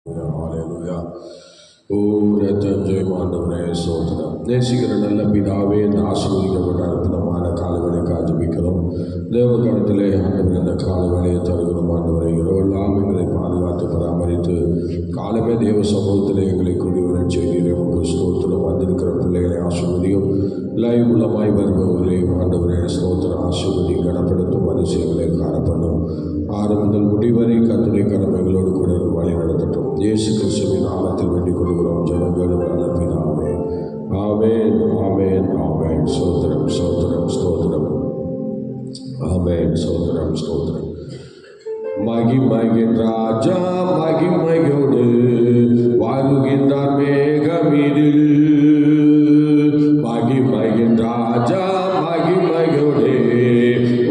ஹalleluya. ஓ ரத்தஞ்சோய் ஆண்டவரே சோதரம் நேசிக்கிற நல்ல பிதாவே இந்த ஆசீர்வதிக்கப்பட்ட அற்புதமான காலவேளைக்காக ஜெபிக்கிறோம். தேவகரத்திலே ஆண்டவர் இந்த காலவேளையை தருகிறோம். ஆண்டவரை இரவெல்லாம் எங்களை பாதுகாத்து பராமரித்து காலமே தேவ சமூகத்திலே எங்களை கூடி வர செய்தியிலே உங்களுக்கு ஸ்தோத்திரம். வந்திருக்கிற பிள்ளைகளை ஆசீர்வதியும், லைவ் மூலமாய் வருபவர்களே ஆண்டவரே ஸ்தோத்திரம் ஆசீர்வதி கனப்படுத்தும் அதிசயங்களை காணப்படும். ஆறு முதல் முடிவரை கர்த்தருடைய கரம் எங்களோடு கூட வழி நடத்தட்டும். இயேசு கிறிஸ்துவின் நாமத்தில் வேண்டிக் கொள்கிறோம் ஜெபங்களும் நல்ல பிதாவே. ஆமென், ஆமென், ஆமென். ஸ்தோத்திரம், ஸ்தோத்திரம், ஸ்தோத்திரம். ஆமென், ஸ்தோத்திரம், ஸ்தோத்திரம். மகிமையின் ராஜா மகிமையோடு வாழுகின்றார் மேகமீதில். மகிமையின் ராஜா மகிமையோடு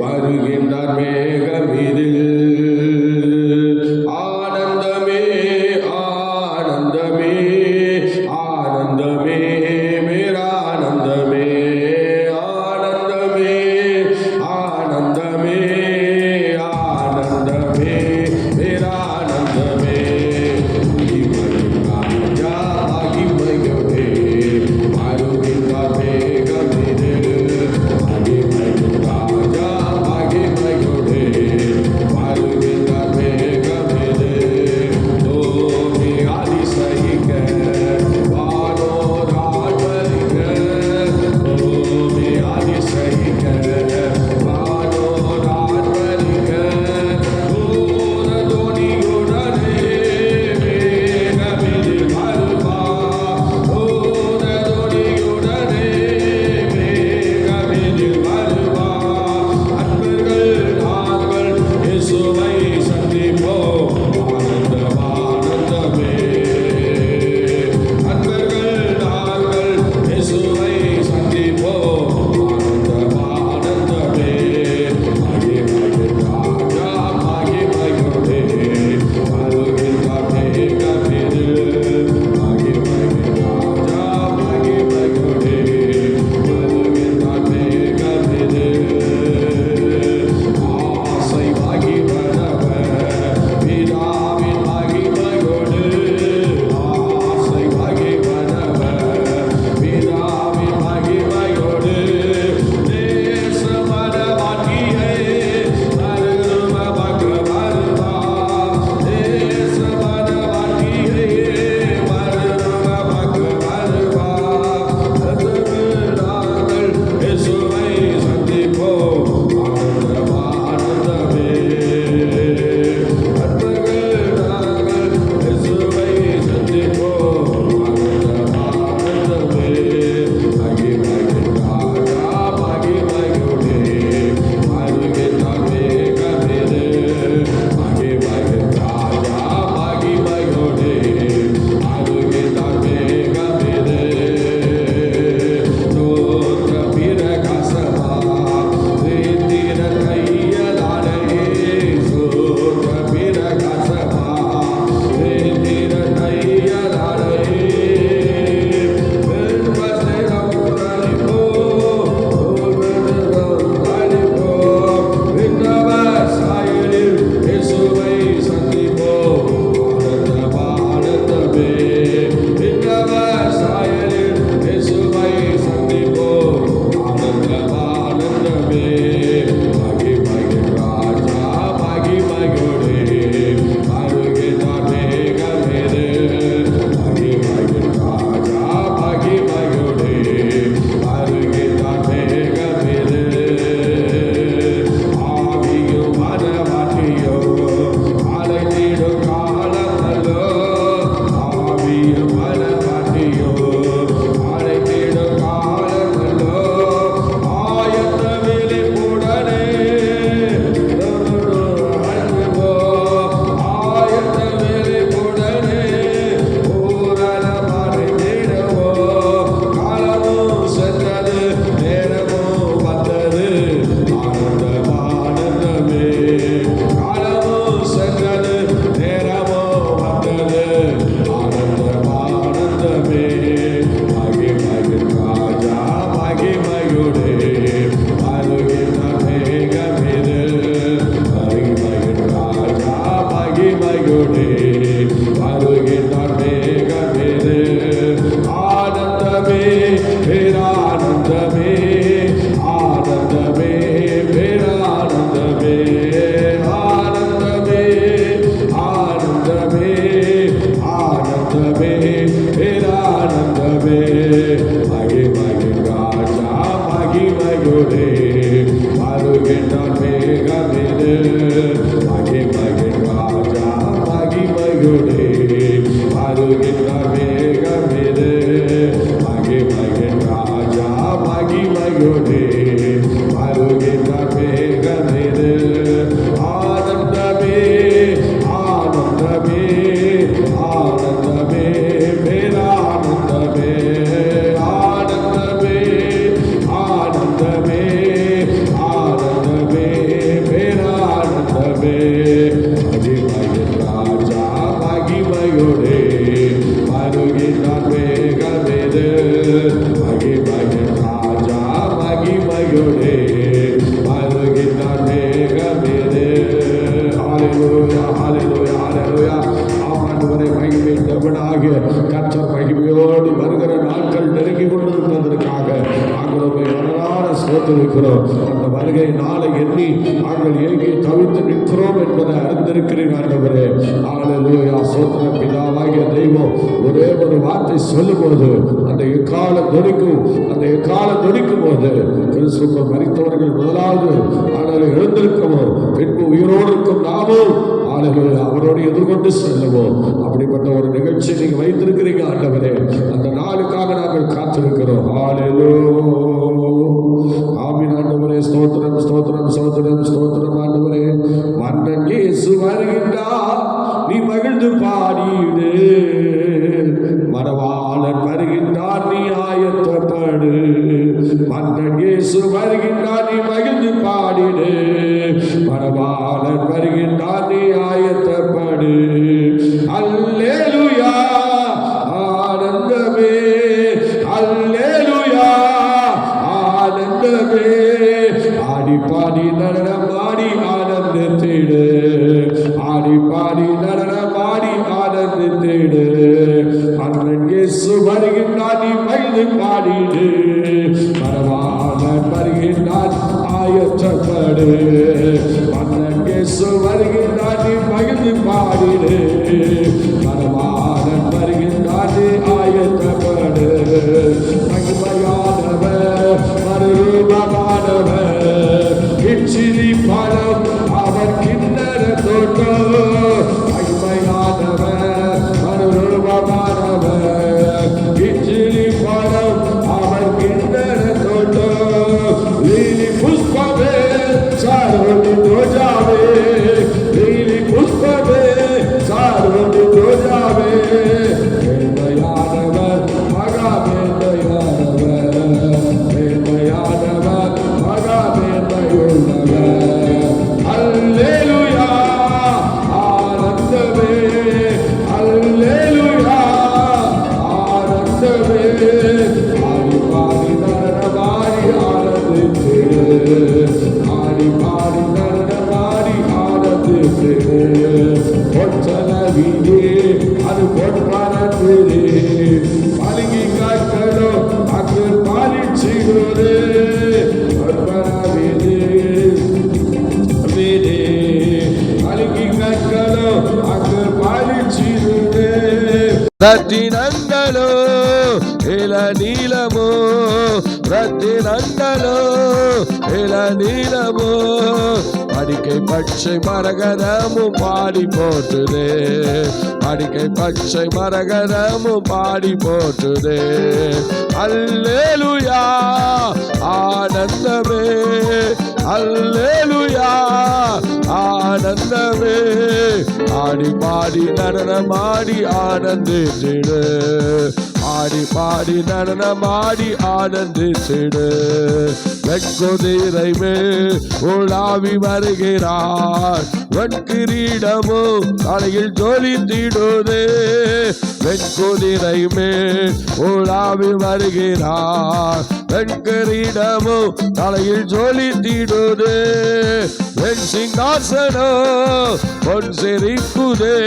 வருகின்றார் மேகமீதில். ஆனந்தமே பிதாவாகிய கர்த்தர் மகிமையோடு வருகிற நாட்கள் நெருங்கி கொண்டிருப்பதற்காக நாங்கள் உண்மை வரலாறு சோதரிக்கிறோம். அந்த வருகை நாளை எண்ணி நாங்கள் ஏங்கி தவிர்த்து நிற்கிறோம் என்பதை அறிந்திருக்கிறேன் ஆண்டவரே. ஹல்லேலூயா. சோதர பிதாவாகிய தெய்வம் ஒரே ஒரு வார்த்தை சொல்லும்போது அந்த எக்காலம் துடிக்கும். அந்த எக்காலம் துடிக்கும் போது கிறிஸ்துவுக்கு மரித்தவர்கள் முதலாவது எழுந்திருக்கவும் பின்பு உயிரோடு இருக்கும் நாமும் அவரோடு எதிர்கொண்டு செல்லுவோம். அப்படிப்பட்ட ஒரு நிகழ்ச்சி நீங்க வைத்திருக்கிறீங்க ஆண்டவரே. அந்த நாளுக்காக நாங்கள் காத்திருக்கிறோம். ஆமீன் ஆண்டவரே. ஸ்தோத்திரம் ஸ்தோத்திரம் ஸ்தோத்திரம் ஸ்தோத்திரம் ஆண்டவரே. மன்னன் இயேசு வருகின்றார், நீ மகிழ்ந்து பாடிடு. மணவாளன் வருகின்றார், நீ ஆயத்தப்படு. மன்னன் இயேசு வருகின்றார், நீ மகிழ்ந்து பாடிடு. மணவாளன் வருகின்றார், நீ ஆயத்தப்படு. அல்லேலூயா ஆனந்தமே, அல்லேலூயா ஆனந்தமே. ஆடி பாடி நடனமாடி ஆனந்தத்திடு. ஆடி பாடி நடனமாடி ஆனந்தத்திடு. அண்ணன் இயேசு வருகின்றார், நீ மகிழ்ந்து பாடிடு. மணவாளன் வருகின்றார், ஆயத்தப்படு. அண்ணன் இயேசு வருகின்றார், நீ மகிழ்ந்து பாடிடு. மணவாளன் வருகின்றார், நீ ஆயத்தப்படு. மகிமையானவர், மறுரூபமானவர், இச்சிறி பழம் அவர் கிண்ணற தோட்டம். மகிமையானவர், மறுரூபமானவர், இச்சிறி பழம் அவர் கிண்ணற தோட்டம். Lily புஷ்பமே சார்வதி தோஜாவே, lily புஷ்பமே சார்வதி தோஜாவே. மேன்மையானவர், மகா மேன்மையானவர், மேன்மையானவர், மகா மேன்மையுள்ளவர். அல்லேலூயா ஆனந்தமே, அல்லேலூயா ஆனந்தமே. ஆடி பாடி நடனமாடி ஆனந்தித்திடு. ஆடி பாடி நடனமாடி ஆனந்தித்திடு. பொற்றலவிலே அது பொற்பரத்திலே பழுகி காட்களோ அங்கு பாலிச்சிடுது. பொற்பரவிலே பழுகி காட்களோ அங்கு பாலிச்சிடுது. ரத்தினங்களோ இள நீளமோ, ரத்தினங்களோ இள நீளமோ. அடிக்கை பச்சை மரகதமும் பாடி போற்றுதே. அடிக்கை பச்சை மரகதமும் பாடி போற்றுதே. அல்லேலூயா ஆனந்தமே, அல்லேலூயா ஆனந்தமே. ஆடி பாடி நடனமாடி ஆனந்தித்திடு. ஆடி பாடி நடனமாடி ஆனந்தித்திடு. வெண்குதிரை மேல் உலாவி வருகிறார், வெண்கிரீடமோ தலையில் ஜொலித்திடுதே. வெண்குதிரை மேல் உலாவி வருகிறார், வெண்கிரீடமோ தலையில் ஜொலித்திடுதே. வெண் சிங்காசனோ பொன் சிரிக்குதே,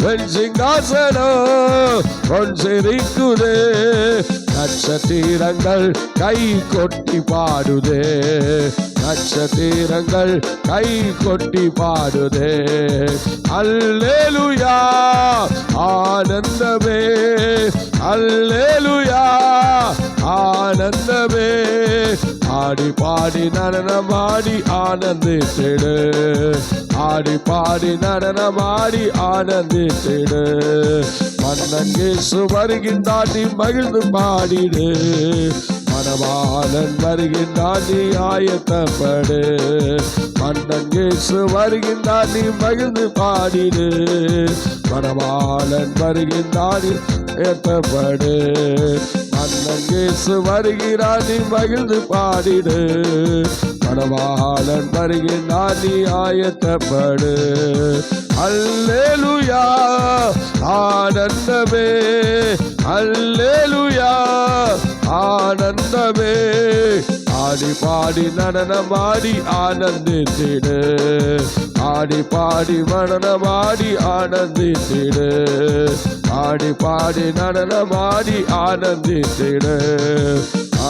வெண் சிங்காசனோ பொன் சிரிக்குதே. நட்சத்திரங்கள் கை கொட்டி பாடுதே, நட்சத்திரங்கள் கை கொட்டி பாடுதே. அல்லேலூயா ஆனந்தமே, அல்லேலூயா ஆனந்தமே. ஆடி பாடி நடனமாடி ஆனந்தித்திடு. ஆடி பாடி நடனமாடி ஆனந்தித்திடு. மன்னன் இயேசு வருகின்றார், நீ மகிழ்ந்து பாடிடு. மணவாளன் வருகின்றார், நீ ஆயத்தப்படு. மன்னன் இயேசு வருகின்றார், நீ மகிழ்ந்து பாடிடு. மணவாளன் வருகின்றார், நீ ஆயத்தப்படு. மன்னன் இயேசு வருகிறார், நீ மகிழ்ந்து பாடிடு. மணவாளன் வருகின்றார், நீ ஆயத்தப்படு. அல்லேலூயா ஆனந்தமே, அல்லேலூயா ஆனந்தமே. ஆடி பாடி நடனமாடி ஆனந்தித்திடு. ஆடி பாடி நடனமாடி ஆனந்தித்திடு. ஆடி பாடி நடனமாடி ஆனந்தித்திடு.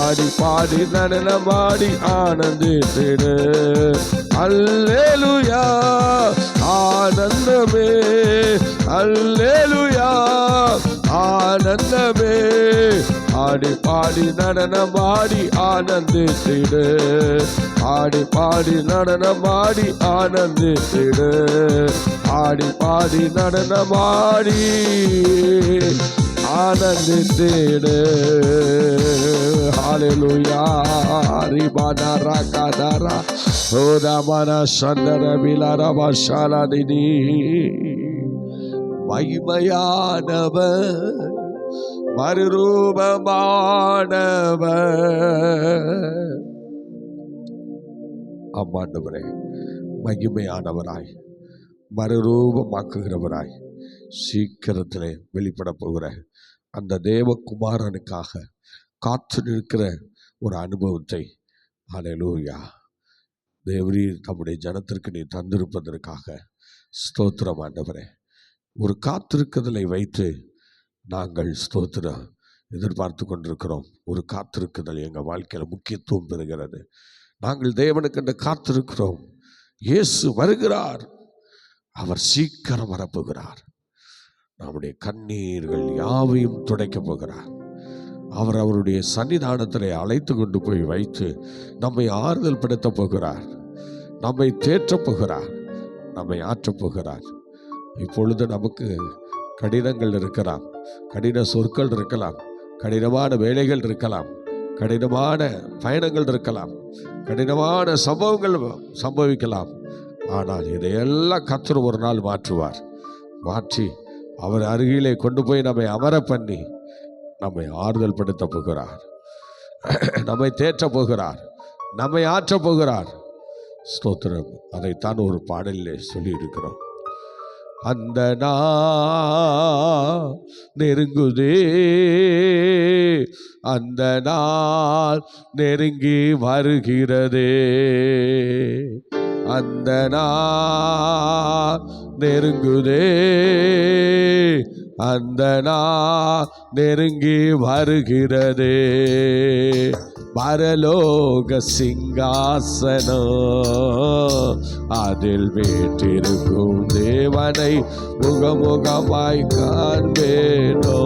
ஆடி பாடி நடனமாடி ஆனந்தித்திடு. அல்லேலூயா ஆனந்தமே, அல்லேலூயா ஆனந்தமே. ஆடி பாடி நடனமாடி ஆனந்தித்திடு. ஆடி பாடி நடனமாடி ஆனந்தித்திடு. ஆடி பாடி நடனமாடி ஆனந்தித்திடு. ஹல்லேலூயா. ரிபானா ரகாதாரா ஓதாமனா சந்தர விலாரபா ஷாலாதினி. மகிமையானவர், மறுரூபமானவர். ஆமாண்டவரே, மகிமையானவராய் மறுரூபமாக்குகிறவராய் சீக்கிரத்திலே வெளிப்பட போகிற அந்த தேவகுமாரனுக்காக காத்து நிற்கிற ஒரு அனுபவத்தை ஹல்லேலூயா தேவரீர் தம்முடைய ஜனத்திற்கு நீ தந்திருப்பதற்காக ஸ்தோத்திரம் ஆண்டவரே. ஒரு காத்திருக்குதலை வைத்து நாங்கள் ஸ்தோத்திரம் எதிர்பார்த்து கொண்டிருக்கிறோம். ஒரு காத்திருக்குதல் எங்கள் வாழ்க்கையில் முக்கியத்துவம் பெறுகிறது. நாங்கள் தேவனுக்கென்று காத்திருக்கிறோம். இயேசு வருகிறார், அவர் சீக்கிரம் வரப்போகிறார். நம்முடைய கண்ணீர்கள் யாவையும் துடைக்கப் போகிறார். அவர் அவருடைய சன்னிதானத்திலே அழைத்து கொண்டு போய் வைத்து நம்மை ஆறுதல் படுத்தப் போகிறார், நம்மை தேற்றப் போகிறார், நம்மை ஆற்றப் போகிறார். இப்பொழுது நமக்கு கடினங்கள் இருக்கலாம், கடின சொற்கள் இருக்கலாம், கடினமான வேலைகள் இருக்கலாம், கடினமான பயணங்கள் இருக்கலாம், கடினமான சம்பவங்கள் சம்பவிக்கலாம். ஆனால் இதையெல்லாம் கர்த்தர் ஒரு நாள் மாற்றுவார். மாற்றி அவர் அருகிலே கொண்டு போய் நம்மை அமர பண்ணி நம்மை ஆறுதல் படுத்த போகிறார், நம்மை தேற்றப் போகிறார், நம்மை ஆற்றப் போகிறார். ஸ்தோத்திரம். அதைத்தான் ஒரு பாடலிலே சொல்லி இருக்கிறோம். அந்த நாள் நெருங்குதே, அந்த நாள் நெருங்கி வருகிறதே, அந்த நாள் நெருங்குதே, அந்த நாள் நெருங்கி வருகிறதே. பரலோக சிங்காசனம் அதில் வீற்றிருக்கும் தேவனை முகமுகமாய் காண்பேனோ.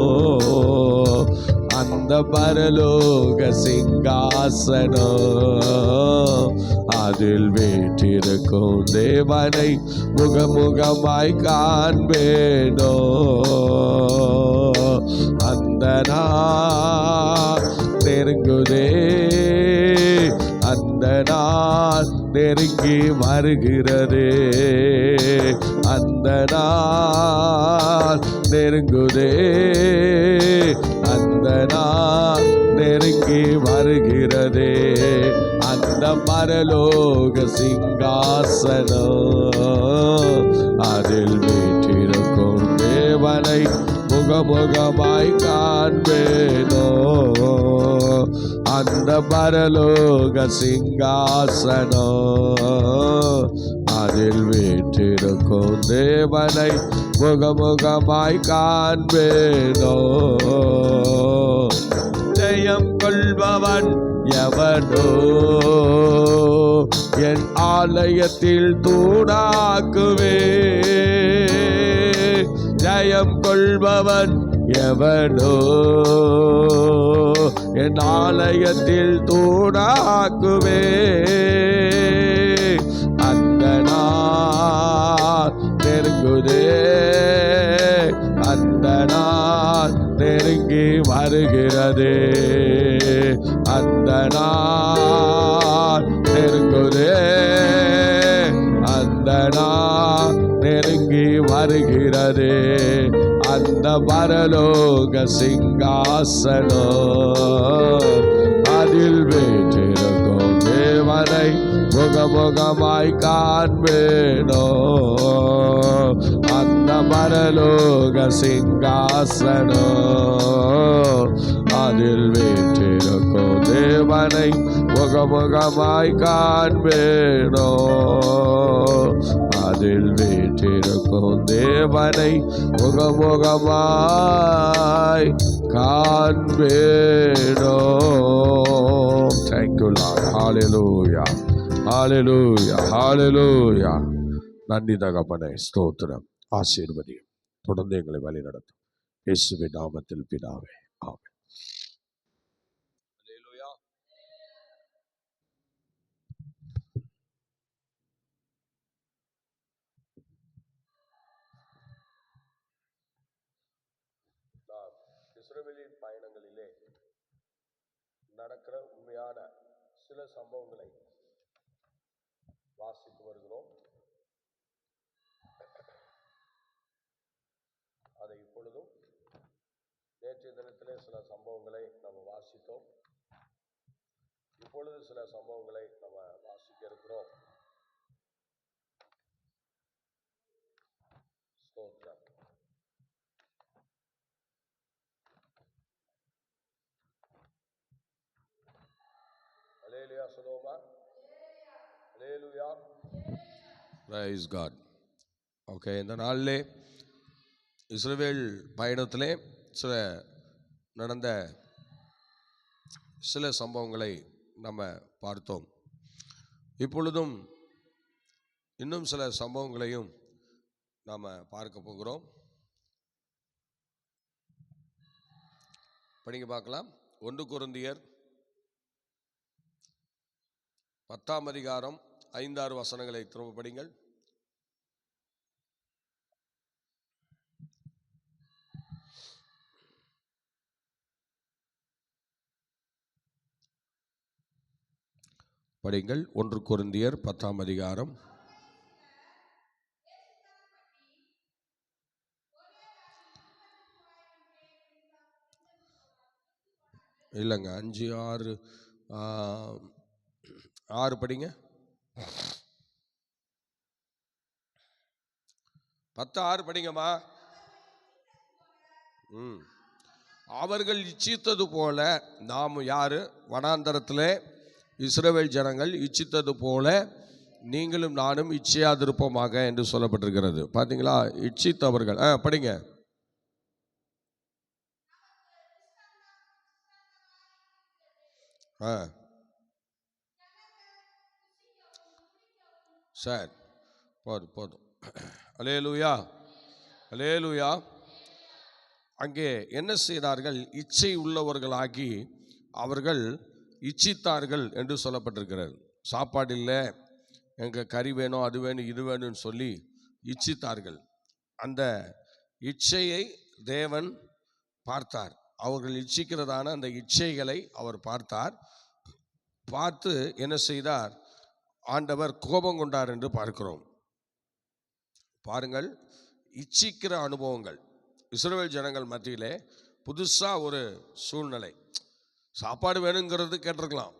அந்த பரலோக சிங்காசனம் அதில் வீற்றிருக்கும் தேவனை முகமுகமாய் காண்பேனோ. அந்த நாள் நெருங்குதே, அந்த நாள் நெருங்கி வருகிறதே, அந்த நாள் நெருங்குதே, அந்த நாள் நெருங்கி வருகிறதே. அந்த பரலோக சிங்காசனம் அதில் வீற்றிருக்கும் தேவனை முகமுகமாய் காண்பேனோ. அந்த பரலோக சிங்காசனம் அதில் வீற்றிருக்கும் தேவனை முகமுகமாய் காண்பேனோ. ஜெயம் கொள்பவன் எவனோ என் ஆலயத்தில் தூணாக்குவே. ஜெயம் கொள்பவன் எவனோ என் ஆலயத்தில் தூணாக்குவே. அந்த நாள் நெருங்குதே, அந்த நாள் நெருங்கி வருகிறதே, அந்த நாள் நெருங்குதே, அந்த நாள் நெருங்கி வருகிறதே. அந்த பரலோக சிங்காசனம் அதில் வீற்றிருக்கும் தேவனை முகமுகமாய் காண்பேனோ. அந்த பரலோக சிங்காசனம் அதில் வீற்றிருக்கும் தேவனை முகமுகமாய் காண்பேனோ, அதில் வீற்றிருக்கும் தேவனை முகமுகமாய் காண்பேனோ. Thank you Lord. Hallelujah. Hallelujah. Hallelujah. நன்றி தகப்பனே, ஸ்தோத்திரம். ஆசீர்வதியும். தொடர்ந்து எங்களை வழி நடத்தும். இயேசுவின் நாமத்தில் பிதாவே, ஆமென். இஸ்ரவேலின் பயணங்களிலே நடக்கிற உண்மையான சில சம்பவங்களை வாசித்து வருகிறோம். அதை இப்பொழுதும் நேற்றைய தினத்திலே சில சம்பவங்களை நம்ம வாசித்தோம். இப்பொழுது சில சம்பவங்களை நம்ம வாசிக்க இருக்கிறோம். ஸ்தோத்திரம். அல்லேலூயா சொல்லுவோமா? அல்லேலூயா. Price God. ஓகே, இந்த நாளிலே இஸ்ரவேல் பயணத்திலே நடந்த சில சம்பவங்களை நம்ம பார்த்தோம். இப்பொழுதும் இன்னும் சில சம்பவங்களையும் நாம் பார்க்க போகிறோம். படிங்க பார்க்கலாம். 1 கொரிந்தியர் 10ஆம் அதிகாரம் 5-6 வசனங்களை திரும்ப படிங்கள். படிங்கள். 1 கொரிந்தியர் 10ஆம் அதிகாரம். இல்லைங்க, 5, 6 படிங்க. 10:6 படிங்கம்மா. அவர்கள் இச்சித்தது போல நாம் யாரு? வனாந்தரத்திலே இஸ்ரவேல் ஜனங்கள் இச்சித்தது போல நீங்களும் நானும் இச்சையாதிருப்போமாக என்று சொல்லப்பட்டிருக்கிறது. பார்த்தீங்களா? இச்சித்தவர்கள். படிங்க. சரி, போதும். அல்லேலூயா, அல்லேலூயா. அங்கே என்ன செய்தார்கள்? இச்சை உள்ளவர்களாகி அவர்கள் இச்சித்தார்கள் என்று சொல்லப்பட்டிருக்கிறது. சாப்பாடு இல்லை, எங்கள் கறி வேணும், அது வேணும், இது வேணும்னு சொல்லி இச்சித்தார்கள். அந்த இச்சையை தேவன் பார்த்தார். அவர்கள் இச்சிக்கிறதான அந்த இச்சைகளை அவர் பார்த்தார். பார்த்து என்ன செய்தார்? ஆண்டவர் கோபம் கொண்டார் என்று பார்க்கிறோம். பாருங்கள், இச்சிக்கிற அனுபவங்கள் இஸ்ரவேல் ஜனங்கள் மத்தியிலே புதுசாக ஒரு சூழ்நிலை. சாப்பாடு வேணுங்கிறது கேட்டிருக்கலாம்,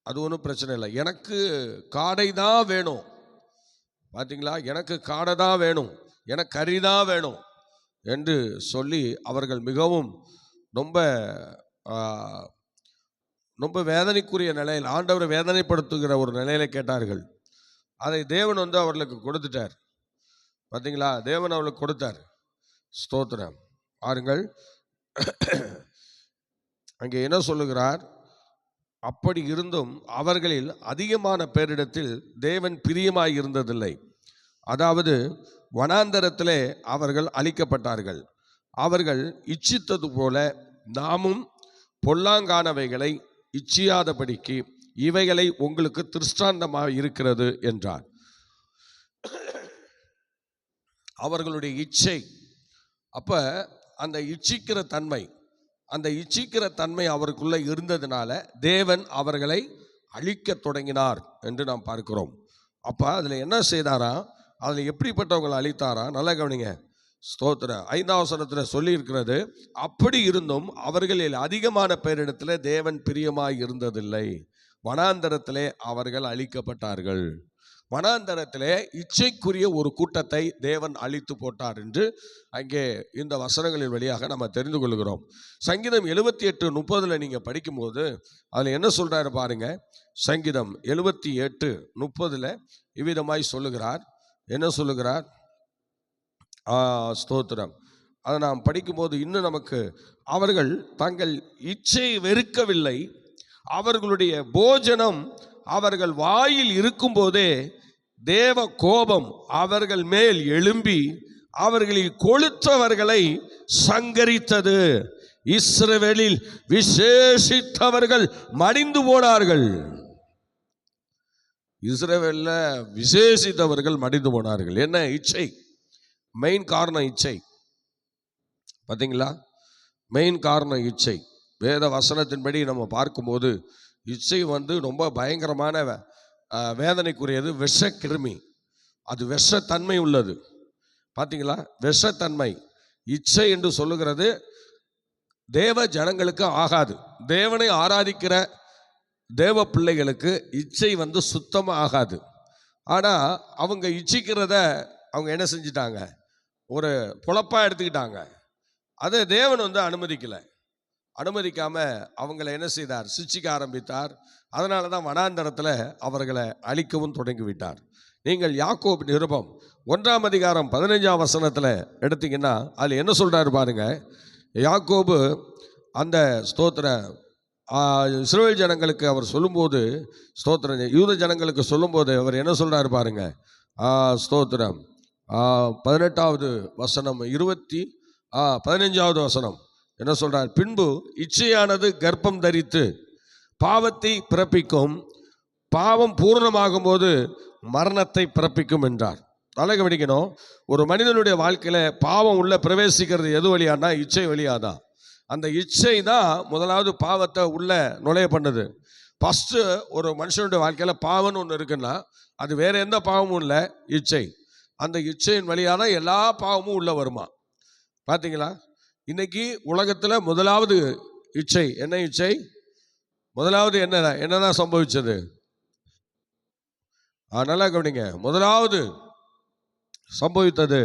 அது ஒன்றும் பிரச்சனை இல்லை. எனக்கு காடை தான் வேணும், பார்த்தீங்களா? எனக்கு காடை தான் வேணும், எனக்கு கறி தான் வேணும் என்று சொல்லி அவர்கள் மிகவும் ரொம்ப வேதனைக்குரிய நிலையில், ஆண்டவரை வேதனைப்படுத்துகிற ஒரு நிலையில கேட்டார்கள். அதை தேவன் அவர்களுக்கு கொடுத்துட்டார். பார்த்தீங்களா? தேவன் அவளுக்கு கொடுத்தார். ஸ்தோத்திரம். பாருங்கள், அங்கே என்ன சொல்லுகிறார்? அப்படி இருந்தும் அவர்களில் அதிகமான பேரிடத்தில் தேவன் பிரியமாய் இருந்ததில்லை. அதாவது வனாந்தரத்திலே அவர்கள் அழிக்கப்பட்டார்கள். அவர்கள் இச்சித்தது போல நாமும் பொல்லாங்கானவைகளை இச்சியாதபடிக்கு இவைகளை உங்களுக்கு திருஷ்டாந்தமாக இருக்கிறது என்றார். அவர்களுடைய இச்சை, அப்ப அந்த இச்சிக்கிற தன்மை அவருக்குள்ள இருந்ததுனால தேவன் அவர்களை அழிக்க தொடங்கினார் என்று நாம் பார்க்கிறோம். அப்ப அதுல என்ன செய்தாரா? அதுல எப்படிப்பட்டவங்களை அழித்தாரா? நல்லா கவனிங்க. ஸ்தோத்திரம். 5ஆம் வசனத்தில் சொல்லி இருக்கிறது, அப்படி இருந்தும் அவர்களில் அதிகமான பேரிடத்துல தேவன் பிரியமாய் இருந்ததில்லை. வனாந்தரத்திலே அவர்கள் அழிக்கப்பட்டார்கள். வனாந்தரத்திலே இச்சைக்குரிய ஒரு கூட்டத்தை தேவன் அழித்து போட்டார் என்று அங்கே இந்த வசனங்களின் வழியாக நம்ம தெரிந்து கொள்கிறோம். சங்கீதம் 78:30 நீங்கள் படிக்கும்போது அதில் என்ன சொல்கிறாரு பாருங்க. சங்கீதம் 78:30 இவ்விதமாய் சொல்லுகிறார். என்ன சொல்லுகிறார்? ஸ்தோத்திரம். அதை நாம் படிக்கும்போது இன்னும் நமக்கு, அவர்கள் தங்கள் இச்சையை வெறுக்கவில்லை, அவர்களுடைய போஜனம் அவர்கள் வாயில் இருக்கும்போதே தேவ கோபம் அவர்கள் மேல் எழும்பி அவர்களில் கொளுத்தவர்களை சங்கரித்தது. இஸ்ரவேலில் விசேஷித்தவர்கள் மடிந்து போனார்கள். இஸ்ரவேல்ல விசேஷித்தவர்கள் மடிந்து போனார்கள். என்ன? இச்சை. மெயின் காரணம் இச்சை. பார்த்தீங்களா? மெயின் காரணம் இச்சை. வேத வசனத்தின்படி நம்ம பார்க்கும்போது இச்சை ரொம்ப பயங்கரமான வேதனைக்குரியது. விஷக்கிருமி. அது விஷத்தன்மை உள்ளது. பார்த்தீங்களா? விஷத்தன்மை. இச்சை என்று சொல்லுகிறது தேவ ஜனங்களுக்கு ஆகாது. தேவனை ஆராதிக்கிற தேவ பிள்ளைகளுக்கு இச்சை சுத்தமாக ஆகாது. ஆனால் அவங்க இச்சிக்கிறத அவங்க என்ன செஞ்சிட்டாங்க? ஒரு பொழப்பாக எடுத்துக்கிட்டாங்க. அதை தேவன் அனுமதிக்கலை. அனுமதிக்காம அவங்களை என்ன செய்தார்? சிட்சிக்க ஆரம்பித்தார். அதனால தான் வனாந்தரத்தில் அவர்களை அழிக்கவும் தொடங்கிவிட்டார். நீங்கள் யாக்கோபு நிருபம் 1:15 எடுத்தீங்கன்னா அதில் என்ன சொல்றாரு பாருங்க. யாக்கோபு அந்த ஸ்தோத்திர இஸ்ரவேல் ஜனங்களுக்கு அவர் சொல்லும்போது, ஸ்தோத்திர யூத ஜனங்களுக்கு சொல்லும்போது அவர் என்ன சொல்றாரு பாருங்க. ஸ்தோத்திரம் 18வது வசனம் 15வது வசனம் என்ன சொல்றார்? பின்பு இச்சையானது கர்ப்பம் தரித்து பாவத்தை பிறப்பிக்கும், பாவம் பூர்ணமாகும் போது மரணத்தை பிறப்பிக்கும் என்றார். தலை கவனிக்கணும். ஒரு மனிதனுடைய வாழ்க்கையில பாவம் உள்ள பிரவேசிக்கிறது எது வழியானா? இச்சை வழியாதான். அந்த இச்சை தான் முதலாவது பாவத்தை உள்ள நுழைய பண்ணுது. ஃபஸ்ட்டு ஒரு மனுஷனுடைய வாழ்க்கையில பாவம்னு ஒன்று இருக்குன்னா அது வேற எந்த பாவமும் இல்லை, இச்சை. அந்த இச்சையின் வழியாக தான் எல்லா பாவமும் உள்ள வருமா. பார்த்தீங்களா? இன்னைக்கு உலகத்தில் முதலாவது இச்சை என்ன? இச்சை முதலாவது என்னதான் சம்பவிச்சது? நல்லா கவனிங்க. முதலாவது சம்பவித்தது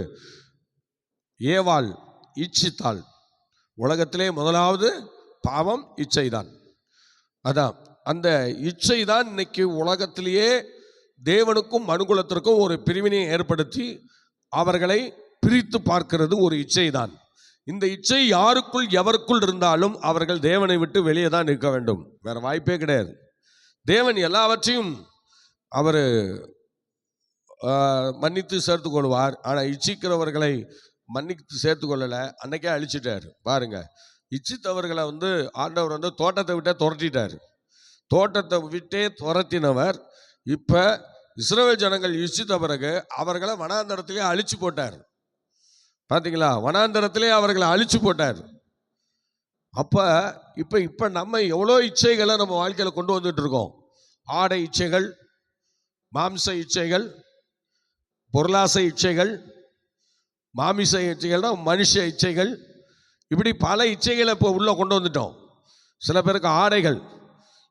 ஏவாள் இச்சித்தாள். உலகத்திலே முதலாவது பாவம் இச்சை தான். அதான் அந்த இச்சை தான் இன்னைக்கு உலகத்திலேயே தேவனுக்கும் மனுகுலத்திற்கும் ஒரு பிரிவினையை ஏற்படுத்தி அவர்களை பிரித்து பார்க்கிறது ஒரு இச்சை தான். இந்த இச்சை யாருக்குள் எவருக்குள் இருந்தாலும் அவர்கள் தேவனை விட்டு வெளியே தான் நிற்க வேண்டும். வேற வாய்ப்பே கிடையாது. தேவன் எல்லாவற்றையும் அவர் மன்னித்து சேர்த்து கொள்வார். ஆனால் இச்சிக்கிறவர்களை மன்னித்து சேர்த்து கொள்ளலை, அன்னைக்கே அழிச்சிட்டார். பாருங்க, இச்சித்தவர்களை ஆண்டவர் தோட்டத்தை விட்டே துரட்டிட்டார். தோட்டத்தை விட்டே துரத்தினவர் இப்போ இஸ்ரவேல் ஜனங்கள் இச்சித்த பிறகு அவர்களை வனாந்தரத்திலே அழிச்சு போட்டார். பார்த்தீங்களா? வனாந்தரத்திலே அவர்களை அழிச்சு போட்டார். அப்போ இப்போ நம்ம எவ்வளோ இச்சைகளை நம்ம வாழ்க்கையில் கொண்டு வந்துட்டு இருக்கோம். ஆடை இச்சைகள், மாம்ச இச்சைகள், பொருளாசை இச்சைகள், மாமிச இச்சைகள்னா மனுஷ இச்சைகள், இப்படி பல இச்சைகளை இப்போ உள்ளே கொண்டு வந்துட்டோம். சில பேருக்கு ஆடைகள்,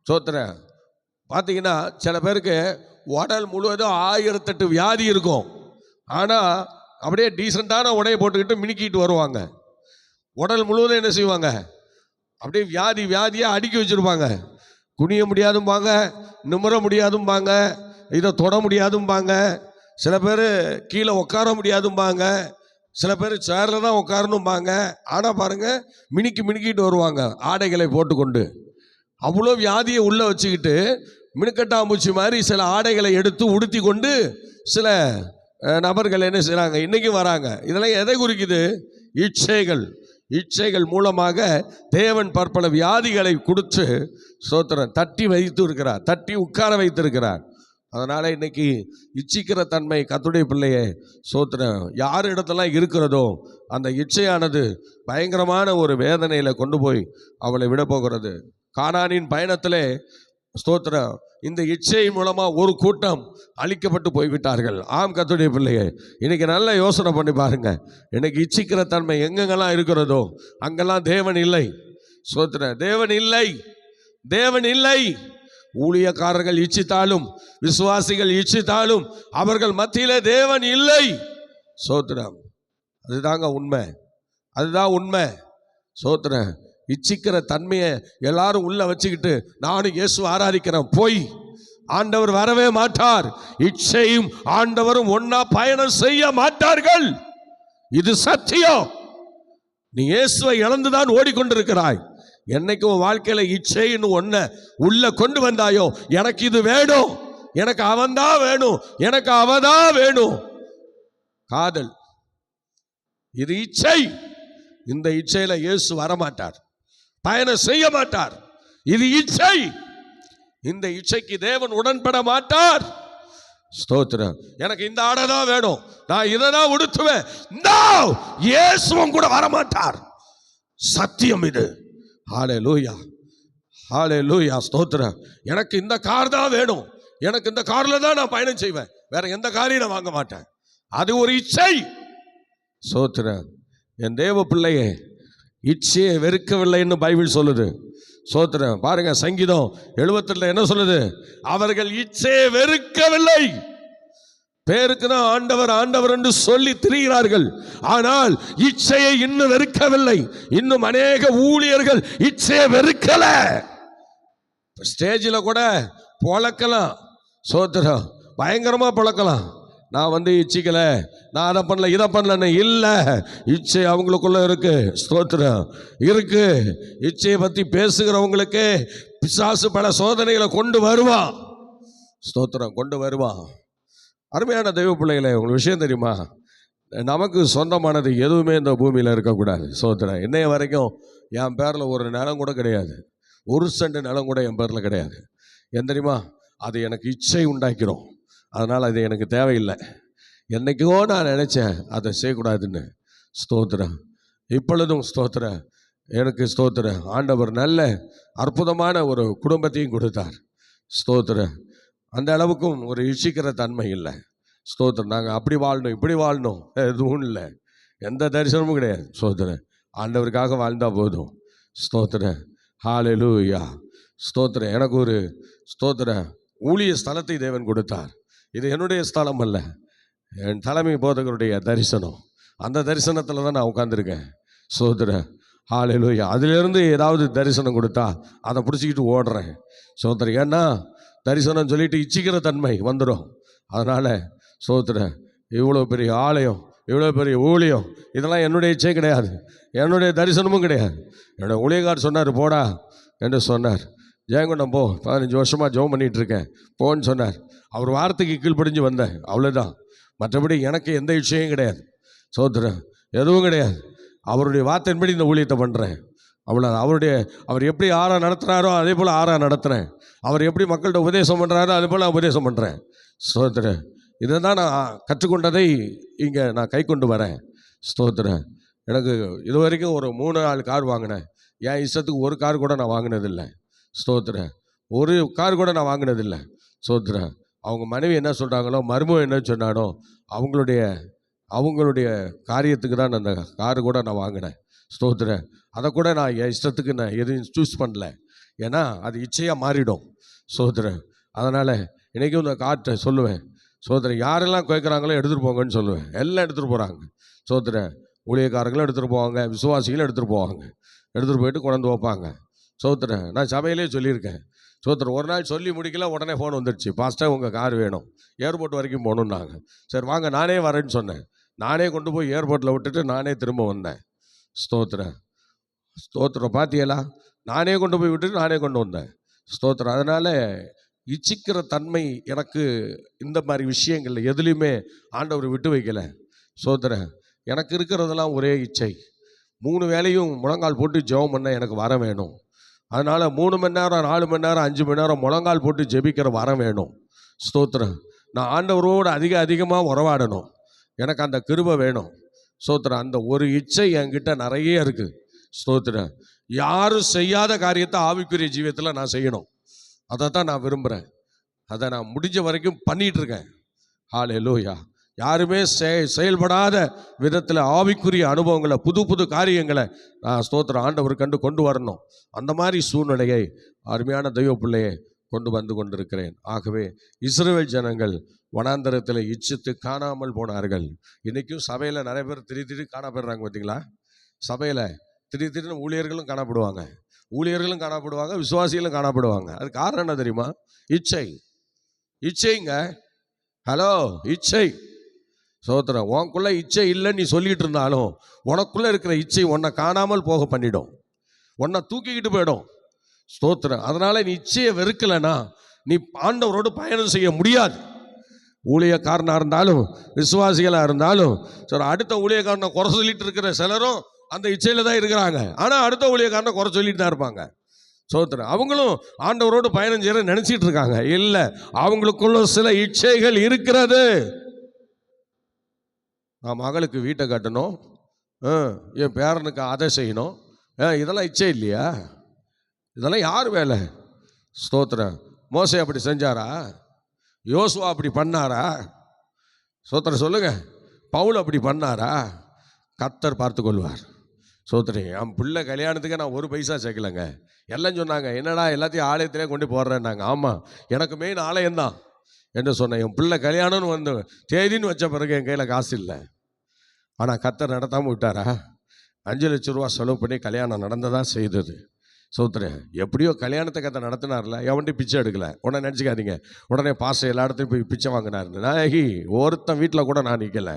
சோத்திர பார்த்தீங்கன்னா சில பேருக்கு உடல் முழுவதும் 1008 வியாதி இருக்கும். ஆனால் அப்படியே டீசெண்டான உடையை போட்டுக்கிட்டு மினுக்கிட்டு வருவாங்க. உடல் முழுவதும் என்ன செய்வாங்க? அப்படியே வியாதியாக அடுக்கி வச்சுருப்பாங்க. குனிய முடியாதும்பாங்க, நிமிர முடியாதும்பாங்க, இதை தொட முடியாதும்பாங்க. சில பேர் கீழே உட்கார முடியாதும்பாங்க, சில பேர் சேரில் தான் உட்காரணும்பாங்க. ஆனால் பாருங்கள், மினுக்கிட்டு வருவாங்க ஆடைகளை போட்டுக்கொண்டு. அவ்வளோ வியாதியை உள்ளே வச்சுக்கிட்டு மினுக்கட்டாம்பூச்சி மாதிரி சில ஆடைகளை எடுத்து உடுத்தி கொண்டு சில நபர்கள் என்ன செய்கிறாங்க? இன்றைக்கும் வராங்க. இதெல்லாம் எதை குறிக்குது? இச்சைகள் மூலமாக தேவன் பற்பல வியாதிகளை கொடுத்து சோத்திரம் தட்டி உட்கார வைத்திருக்கிறார். அதனால் இன்னைக்கு இச்சிக்கிற தன்மை கர்த்தருடைய பிள்ளையே சோத்திரம் யார் இடத்தெல்லாம் இருக்கிறதோ அந்த இச்சையானது பயங்கரமான ஒரு வேதனையில் கொண்டு போய் அவளை விட போகிறது. கானானின் பயணத்திலே ஸ்தோத்திரம் இந்த இச்சை மூலமாக ஒரு கூட்டம் அழிக்கப்பட்டு போய்விட்டார்கள். ஆம் கர்த்தருடைய பிள்ளையே, இன்னைக்கு நல்ல யோசனை பண்ணி பாருங்க. இன்னைக்கு இச்சிக்கிற தன்மை எங்கெங்கெல்லாம் இருக்கிறதோ அங்கெல்லாம் தேவன் இல்லை. ஸ்தோத்திரம், தேவன் இல்லை. ஊழியக்காரர்கள் இச்சித்தாலும் விசுவாசிகள் இச்சித்தாலும் அவர்கள் மத்தியிலே தேவன் இல்லை. ஸ்தோத்திரம். அதுதாங்க உண்மை, அதுதான் உண்மை. ஸ்தோத்திரம். இச்சிக்கிற தன்மையை எல்லாரும் உள்ள வச்சுக்கிட்டு நானும் இயேசு ஆராதிக்கிறேன், போய் ஆண்டவர் வரவே மாட்டார். இச்சையும் ஆண்டவரும் ஒன்னா பயணம் செய்ய மாட்டார்கள். இது சத்தியம். நீ இயேசுவை இழந்துதான் ஓடிக்கொண்டிருக்கிறாய். என்னைக்கு உன் வாழ்க்கையில இச்சைன்னு ஒன்ன உள்ள கொண்டு வந்தாயோ, எனக்கு இது வேணும், எனக்கு அவன்தான் வேணும், எனக்கு அவதான் வேணும், காதல், இது இச்சை. இந்த இச்சையில இயேசு வரமாட்டார், பயணம் செய்ய மாட்டார். இது இச்சை. இந்த இச்சைக்கு தேவன் உடன்பட மாட்டார். ஸ்தோத்திரம். எனக்கு இந்த ஆடை தான் வேணும், நான் இதை தான் உடுத்துவேன், இயேசுவும் கூட வரமாட்டார். சத்தியம் இது. ஹல்லேலூயா, ஹல்லேலூயா, ஸ்தோத்திரம். எனக்கு இந்த கார் தான் வேணும், எனக்கு இந்த கார்ல தான் நான் பயணம் செய்வேன், வேற எந்த காரையும் நான் வாங்க மாட்டேன். அது ஒரு இச்சை. ஸ்தோத்திரம். என் தேவ பிள்ளையே, இச்சையை வெறுக்கவில்லைன்னு பைபிள் சொல்லுது. ஸ்தோத்திரம். பாருங்க, சங்கீதம் 72 என்ன சொல்லுது? அவர்கள் இச்சையை வெறுக்கவில்லை. பேருக்கு தான் ஆண்டவர் ஆண்டவர் என்று சொல்லி திரிகிறார்கள், ஆனால் இச்சையை இன்னும் வெறுக்கவில்லை. இன்னும் அநேக ஊழியர்கள் இச்சையை வெறுக்கல. ஸ்டேஜில் கூட பொழக்கலாம், ஸ்தோத்திரம், பயங்கரமா பொழக்கலாம். நான் இச்சிக்கல, நான் அதை பண்ணல இதை பண்ணலன்னு இல்லை. இச்சை அவங்களுக்குள்ள இருக்கு. ஸ்தோத்திரம். இருக்கு. இச்சையை பற்றி பேசுகிறவங்களுக்கு பிசாசு பல சோதனைகளை கொண்டு வருவான். ஸ்தோத்திரம், கொண்டு வருவான். அருமையான தெய்வ பிள்ளைகளை, உங்களுக்கு விஷயம் தெரியுமா? நமக்கு சொந்தமானது எதுவுமே இந்த பூமியில் இருக்கக்கூடாது. ஸ்தோத்திரம். இன்னைய வரைக்கும் என் பேரில் ஒரு நிலம் கூட கிடையாது, ஒரு சென்ட் நிலம் கூட என் பேரில் கிடையாது. ஏன் தெரியுமா? அது எனக்கு இச்சை உண்டாக்கிறோம். அதனால் அது எனக்கு தேவையில்லை. என்னைக்கோ நான் நினச்சேன் அதை செய்யக்கூடாதுன்னு. ஸ்தோத்திரம். இப்பொழுதும் ஸ்தோத்திரம், எனக்கு ஸ்தோத்திரம், ஆண்டவர் நல்ல அற்புதமான ஒரு குடும்பத்தையும் கொடுத்தார். ஸ்தோத்திரம். அந்த அளவுக்கும் ஒரு இச்சிக்கிற தன்மை இல்லை. ஸ்தோத்திரம். நாங்கள் அப்படி வாழணும் இப்படி வாழணும் எதுவும் இல்லை, எந்த தரிசனமும் கிடையாது. ஸ்தோத்திரம். ஆண்டவருக்காக வாழ்ந்தால் போதும். ஸ்தோத்திரம். ஹல்லேலூயா, ஸ்தோத்திரம். எனக்கு ஒரு ஸ்தோத்திரம் ஊழிய ஸ்தலத்தை தேவன் கொடுத்தார். இது என்னுடைய ஸ்தலம் அல்ல, என் தலைமை போதகருடைய தரிசனம். அந்த தரிசனத்தில் தான் நான் உட்காந்துருக்கேன். ஸ்தோத்திரம். ஹல்லேலூயா. அதிலிருந்து ஏதாவது தரிசனம் கொடுத்தா அதை பிடிச்சிக்கிட்டு ஓடுறேன். ஸ்தோத்திரம். ஏன்னா தரிசனம் சொல்லிட்டு இச்சிக்கிற தன்மை வந்துடும். அதனால் ஸ்தோத்திரம், இவ்வளோ பெரிய ஆலயம், இவ்வளோ பெரிய ஊழியம், இதெல்லாம் என்னுடைய இச்சை கிடையாது, என்னுடைய தரிசனமும் கிடையாது. என்னோட ஊழியக்கார் சொன்னார், போடா என்று சொன்னார். ஜெயங்கொண்டம் போ, 15 வருஷமாக ஜெபம் பண்ணிகிட்டு இருக்கேன், போன்னு சொன்னார். அவர் வார்த்தைக்கு கீழ்ப்படிஞ்சு வந்தேன், அவ்வளோதான். மற்றபடி எனக்கு எந்த விஷயம் கிடையாது. ஸ்தோத்திரம். எதுவும் கிடையாது. அவருடைய வார்த்தையின்படி இந்த ஊழியத்தை பண்ணுறேன், அவ்வளோ. அவர் எப்படி ஆறா நடத்துகிறாரோ அதே போல் ஆறா நடத்துகிறேன். அவர் எப்படி மக்கள்கிட்ட உபதேசம் பண்ணுறாரோ அதே போல் உபதேசம் பண்ணுறேன். ஸ்தோத்திரம். இதை தான் நான் கற்றுக்கொண்டதை இங்கே நான் கை கொண்டு வரேன். ஸ்தோத்திரம். எனக்கு இது வரைக்கும் ஒரு 3-4 கார் வாங்கினேன். என் இஷ்டத்துக்கு ஒரு கார் கூட நான் வாங்கினதில்லை. ஸ்தோத்திரம். ஒரு கார் கூட நான் வாங்கினதில்லை. ஸ்தோத்திரம். அவங்க மனைவி என்ன சொல்கிறாங்களோ, மருமகன் என்ன சொன்னானோ, அவங்களுடைய காரியத்துக்கு தான் அந்த காரு கூட நான் வாங்கினேன். ஸ்தோத்திரம். அதை கூட நான் என் இஷ்டத்துக்கு நான் எதுவும் சூஸ் பண்ணல, ஏன்னா அது இச்சையாக மாறிடும். ஸ்தோத்திரம். அதனால் இன்றைக்கும் இந்த காற்றை சொல்லுவேன். ஸ்தோத்திரம். யாரெல்லாம் கேட்குறாங்களோ எடுத்துகிட்டு போங்கன்னு சொல்லுவேன். எல்லாம் எடுத்துகிட்டு போகிறாங்க. ஸ்தோத்திரம். ஊழியக்காரங்களும் எடுத்துகிட்டு போவாங்க, விசுவாசிகளும் எடுத்துகிட்டு போவாங்க, எடுத்துகிட்டு போயிட்டு கொண்டு வைப்பாங்க. ஸ்தோத்திரம். நான் சபையிலே சொல்லியிருக்கேன். ஸ்தோத்திரம். ஒரு நாள் சொல்லி முடிக்கல, உடனே ஃபோன் வந்துடுச்சு, பாஸ்டர் உங்கள் கார் வேணும், ஏர்போர்ட் வரைக்கும் போகணுன்னாங்க. சரி வாங்க, நானே வரேன்னு சொன்னேன். நானே கொண்டு போய் ஏர்போர்ட்டில் விட்டுட்டு நானே திரும்ப வந்தேன். ஸ்தோத்திரம். ஸ்தோத்திரம். பார்த்தியலா, நானே கொண்டு போய் விட்டுட்டு நானே கொண்டு வந்தேன். ஸ்தோத்திரம். அதனால் இச்சிக்கிற தன்மை எனக்கு இந்த மாதிரி விஷயங்களில் எதுலேயுமே ஆண்டவர் விட்டு வைக்கலை. ஸ்தோத்திரம். எனக்கு இருக்கிறதெல்லாம் ஒரே இச்சை. 3 வேளையும் முழங்கால் போட்டு ஜெபம் பண்ண எனக்கு வர வேணும். அதனால் 3 மணி நேரம் 4 மணி நேரம் 5 மணி நேரம் முழங்கால் போட்டு ஜெபிக்கிற வர வேணும். ஸ்தோத்திரம். நான் ஆண்டவரோடு அதிகமாக உறவாடணும், எனக்கு அந்த கிருபை வேணும். ஸ்தோத்திரம். அந்த ஒரு இச்சை என்கிட்ட நிறைய இருக்குது. ஸ்தோத்திரம். யாரும் செய்யாத காரியத்தை ஆவிக்குரிய ஜீவியத்தில் நான் செய்யணும், அதை தான் நான் விரும்புகிறேன். அதை நான் முடிஞ்ச வரைக்கும் பண்ணிகிட்ருக்கேன். ஹல்லேலூயா. யாருமே செயல்படாத விதத்தில் ஆவிக்குரிய அனுபவங்களை, புது காரியங்களை நான் ஸ்தோத்திரம் ஆண்டவர் கொண்டு வரணும். அந்த மாதிரி சூழ்நிலையை அருமையான தெய்வ பிள்ளையை கொண்டு வந்து கொண்டிருக்கிறேன். ஆகவே இஸ்ரவேல் ஜனங்கள் வனாந்தரத்தில் இச்சித்து காணாமல் போனார்கள். இன்றைக்கும் சபையில் நிறைய பேர் திடீர் காணப்படுறாங்க. பார்த்தீங்களா? சபையில் திடீர்னு ஊழியர்களும் காணப்படுவாங்க, ஊழியர்களும் காணப்படுவாங்க, விசுவாசிகளும் காணப்படுவாங்க. அது காரணம் என்ன தெரியுமா? இச்சை. இச்சைங்க. ஹலோ, இச்சை. சோத்திரம். உனக்குள்ள இச்சை இல்லைன்னு நீ சொல்லிட்டு இருந்தாலும் உனக்குள்ள இருக்கிற இச்சை உன்னை காணாமல் போக பண்ணிடும், உன்னை தூக்கிக்கிட்டு போயிடும். ஸ்தோத்திரம். அதனால நீ இச்சையை வெறுக்கலைன்னா நீ ஆண்டவரோடு பயணம் செய்ய முடியாது. ஊழியக்காரனாக இருந்தாலும் விசுவாசிகளாக இருந்தாலும் சரி, அடுத்த ஊழியக்காரனை குறை சொல்லிட்டு இருக்கிற சிலரும் அந்த இச்சையில தான் இருக்கிறாங்க. ஆனால் அடுத்த ஊழியக்காரனை குறை சொல்லிட்டு தான் இருப்பாங்க. சோத்திரம். அவங்களும் ஆண்டவரோடு பயணம் செய்ய நினைச்சிட்டு இருக்காங்க. இல்லை, அவங்களுக்குள்ள சில இச்சைகள் இருக்கிறது. நான் மகளுக்கு வீட்டை கட்டணும், என் பேரனுக்கு அதை செய்யணும், இதெல்லாம் இச்சை இல்லையா? இதெல்லாம் யார் வேலை? ஸ்தோத்திரம். மோசே அப்படி செஞ்சாரா? யோசுவா அப்படி பண்ணாரா? ஸ்தோத்திரம் சொல்லுங்க. பவுல் அப்படி பண்ணாரா? கர்த்தர் பார்த்து கொள்வார். சோத்திரம். என் பிள்ளை கல்யாணத்துக்கு நான் ஒரு பைசா சேர்க்கலைங்க. எல்லாம் சொன்னாங்க, என்னடா எல்லாத்தையும் ஆலயத்திலே கொண்டு போடுறேன்னாங்க. ஆமாம், எனக்கு மெயின் ஆலயம்தான் என்று சொன்னேன். என் பிள்ளை கல்யாணம்னு வந்து தேதின்னு வச்ச பிறகு என் கையில் காசு இல்லை. ஆனால் கர்த்தர் நடத்தாமல் விட்டாரா? 5 லட்சம் ரூபா செலவு பண்ணி கல்யாணம் நடந்ததான் செய்தது. சோத்திரம். எப்படியோ கல்யாணத்தை கர்த்தர் நடத்தினார்ல, எவன்ட்டு பிச்சை எடுக்கலை. உடனே நினச்சிக்காதீங்க உடனே பாசம் எல்லா இடத்தையும் போய் பிச்சை வாங்கினாருன்னு. நான் ஒருத்தன் வீட்டில் கூட நான் நிற்கலை.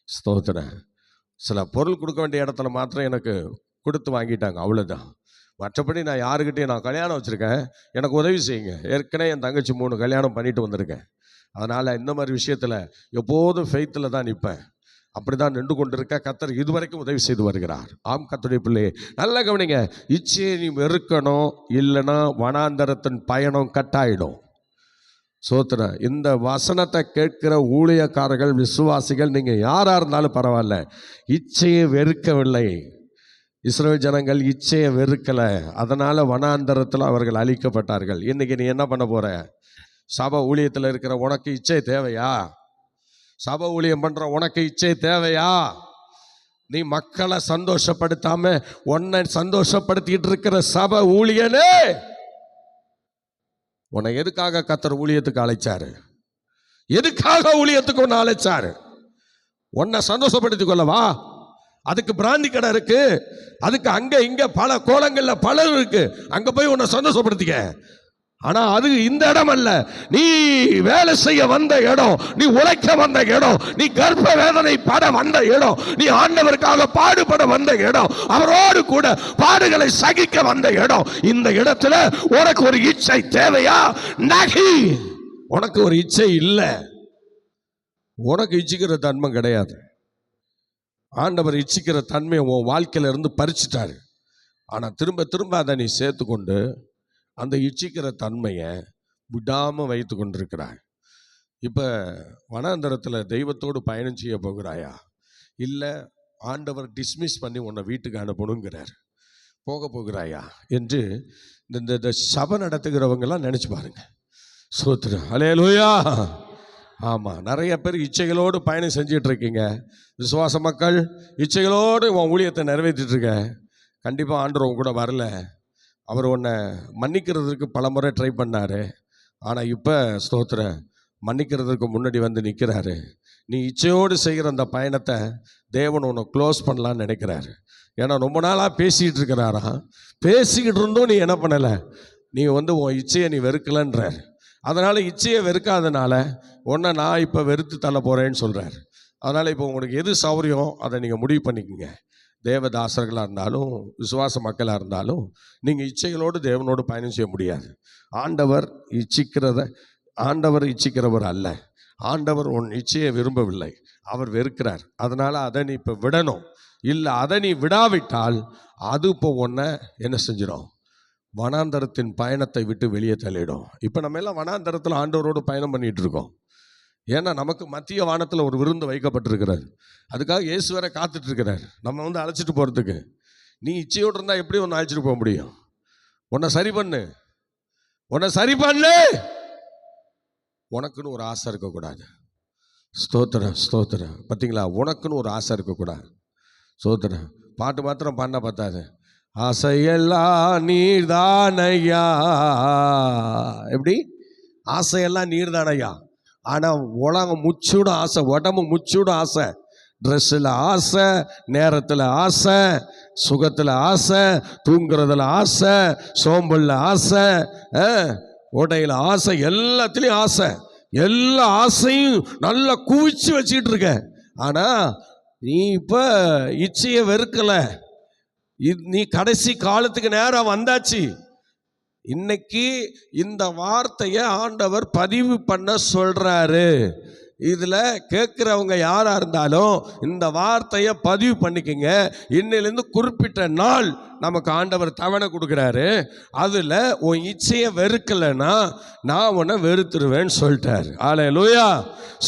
ஸ்தோத்திரம். சில பொருள் கொடுக்க வேண்டிய இடத்துல மாத்திரம் எனக்கு கொடுத்து வாங்கிட்டாங்க, அவ்வளோதான். மற்றபடி நான் யாருக்கிட்டையும், நான் கல்யாணம் வச்சுருக்கேன், எனக்கு உதவி செய்யுங்க. ஏற்கனவே என் தங்கச்சி 3 கல்யாணம் பண்ணிட்டு வந்திருக்கேன். அதனால் இந்த மாதிரி விஷயத்தில் எப்போதும் ஃபெய்த்தில் தான் நிற்பேன். அப்படி தான் நின்று கொண்டிருக்க கர்த்தர் இதுவரைக்கும் உதவி செய்து வருகிறார். ஆம் கர்த்தருடைய பிள்ளையே, நல்லா கவனிங்க. இச்சையை நீ வெறுக்கணும், இல்லைன்னா வனாந்தரத்தின் பயணம் கட்டாயிடும். சோத்திரம். இந்த வசனத்தை கேட்கிற ஊழியக்காரர்கள், விசுவாசிகள், நீங்கள் யாராக இருந்தாலும் பரவாயில்ல, இச்சையை வெறுக்கவில்லை. இஸ்ரவேல் ஜனங்கள் இச்சையை வெறுக்கலை, அதனால் வனாந்தரத்தில் அவர்கள் அழிக்கப்பட்டார்கள். இன்றைக்கி நீ என்ன பண்ண போகிற? சபை ஊழியத்தில் இருக்கிற உனக்கு இச்சை தேவையா? சபை ஊழியம் பண்ணுற உனக்கு இச்சை தேவையா? நீ மக்களை சந்தோஷப்படுத்தாம உன்னை சந்தோஷப்படுத்திட்டு இருக்கிற சபை ஊழியனே, உன்னை எதுக்காக கர்த்தர் ஊழியத்துக்கு அழைச்சாரு? எதுக்காக ஊழியத்துக்கு உன்னை அழைச்சாரு? உன்னை சந்தோஷப்படுத்திக் கொள்ளவா? அதுக்கு பிராந்தி கடை இருக்கு, அதுக்கு அங்க இங்க பல கோலங்கள்ல பலர் இருக்கு, அங்க போய் உன்னை சந்தோஷப்படுத்திக்க. ஆனா அது இந்த இடம் அல்ல. நீ வேலை செய்ய வந்த இடம், நீ உழைக்க வந்த இடம், நீ கர்ப்ப வேதனை பட வந்த இடம், நீ ஆண்டவருக்காக பாடுபட வந்த இடம், அவரோடு கூட பாடுகளை சகிக்க வந்த இடம். இந்த இடத்துல உனக்கு ஒரு இச்சை தேவையா? நகி. உனக்கு ஒரு இச்சை இல்லை. உனக்கு இச்சிக்கிற தன்மை கிடையாது. ஆண்டவர் இச்சிக்கிற தன்மையை உன் வாழ்க்கையில இருந்து பறிச்சுட்டாரு. ஆனா திரும்ப திரும்ப அதை நீ சேர்த்துக்கொண்டு அந்த இச்சிக்கிற தன்மையை விடாமல் வைத்து கொண்டிருக்கிறாய். இப்போ வனாந்தரத்தில் தெய்வத்தோடு பயணம் செய்ய போகிறாயா? இல்லை ஆண்டவர் டிஸ்மிஸ் பண்ணி உன்னை வீட்டுக்கு அனுப்பணுங்கிறார், போக போகிறாயா என்று இந்த சபை நடத்துகிறவங்கெல்லாம் நினச்சி பாருங்க. ஸ்தோத்திரம். அல்லேலூயா. ஆமாம், நிறைய பேர் இச்சைகளோடு பயணம் செஞ்சிட்டு இருக்கீங்க. விசுவாச மக்கள் இச்சைகளோடு உன் ஊழியத்தை நிறைவேற்றிட்டு இருக்க. கண்டிப்பாக ஆண்டவர் உன் கூட வரல. அவர் உன்னை மன்னிக்கிறதுக்கு பல முறை ட்ரை பண்ணார். ஆனால் இப்போ ஸ்தோத்திரம், மன்னிக்கிறதுக்கு முன்னாடி வந்து நிற்கிறாரு. நீ இச்சையோடு செய்கிற அந்த பயணத்தை தேவன் உன்னை க்ளோஸ் பண்ணலான்னு நினைக்கிறாரு. ஏன்னா ரொம்ப நாளாக பேசிகிட்டு இருக்கிறாராம். பேசிக்கிட்டு இருந்தும் நீ என்ன பண்ணலை? நீ வந்து உன் இச்சையை நீ வெறுக்கலைன்றார். அதனால் இச்சையை வெறுக்காதனால உன்னை நான் இப்போ வெறுத்து தள்ள போகிறேன்னு சொல்கிறார். அதனால் இப்போ உங்களுக்கு எது சௌரியம் அதை நீங்கள் முடிவு பண்ணிக்கோங்க. தேவதாசர்களாக இருந்தாலும் விசுவாச மக்களாக இருந்தாலும் நீங்கள் இச்சைகளோடு தேவனோடு பயணம் செய்ய முடியாது. ஆண்டவர் இச்சிக்கிறவர் அல்ல. ஆண்டவர் உன் இச்சையை விரும்பவில்லை, அவர் வெறுக்கிறார். அதனால் அதை நீ இப்போ விடணும். இல்லை அதை நீ விடாவிட்டால் அது இப்போ உன்னை என்ன செஞ்சிடும்? வனாந்தரத்தின் பயணத்தை விட்டு வெளியே தள்ளிடும். இப்போ நம்ம எல்லாம் வனாந்தரத்தில் ஆண்டவரோடு பயணம் பண்ணிகிட்டு இருக்கோம். ஏன்னா நமக்கு மத்திய வானத்தில் ஒரு விருந்து வைக்கப்பட்டிருக்கிறார். அதுக்காக இயேசு வேற காத்துட்டு இருக்கிறார் நம்ம வந்து அழைச்சிட்டு போகிறதுக்கு. நீ இச்சையோடு இருந்தால் எப்படி ஒன்று அழைச்சிட்டு போக முடியும்? உன்னை சரி பண்ணு. உனக்குன்னு ஒரு ஆசை இருக்கக்கூடாது. ஸ்தோத்திரம் பார்த்தீங்களா? உனக்குன்னு ஒரு ஆசை இருக்கக்கூடாது. ஸ்தோத்திரம். பாட்டு மாத்திரம் பாடினா பத்தாது, ஆசையெல்லாம் நீர்தானையா. எப்படி? ஆசையெல்லாம் நீர்தானையா. ஆனால் உலகம் முச்சூட ஆசை, உடம்பு முச்சூட ஆசை, ட்ரெஸ்ஸில் ஆசை, நேரத்தில் ஆசை, சுகத்தில் ஆசை, தூங்குறதுல ஆசை, சோம்பலில் ஆசை, உடையில ஆசை, எல்லாத்துலேயும் ஆசை. எல்லா ஆசையும் நல்லா குவிச்சு வச்சுக்கிட்டு இருக்க. ஆனால் நீ இப்போ இச்சையை வெறுக்கலை. நீ கடைசி காலத்துக்கு நேரம் வந்தாச்சு. இன்னைக்கு இந்த வார்த்தையை ஆண்டவர் பதிவு பண்ண சொல்றாரு. இதுல கேட்கிறவங்க யாரா இருந்தாலும் இந்த வார்த்தையை பதிவு பண்ணிக்கங்க. இன்னிலிருந்து குறிப்பிட்ட நாள் நமக்கு ஆண்டவர் தவணை கொடுக்குறாரு. அதுல உன் இச்சையை வெறுக்கலைன்னா நான் உன்னை வெறுத்துருவேன்னு சொல்லிட்டாரு. அல்லேலூயா.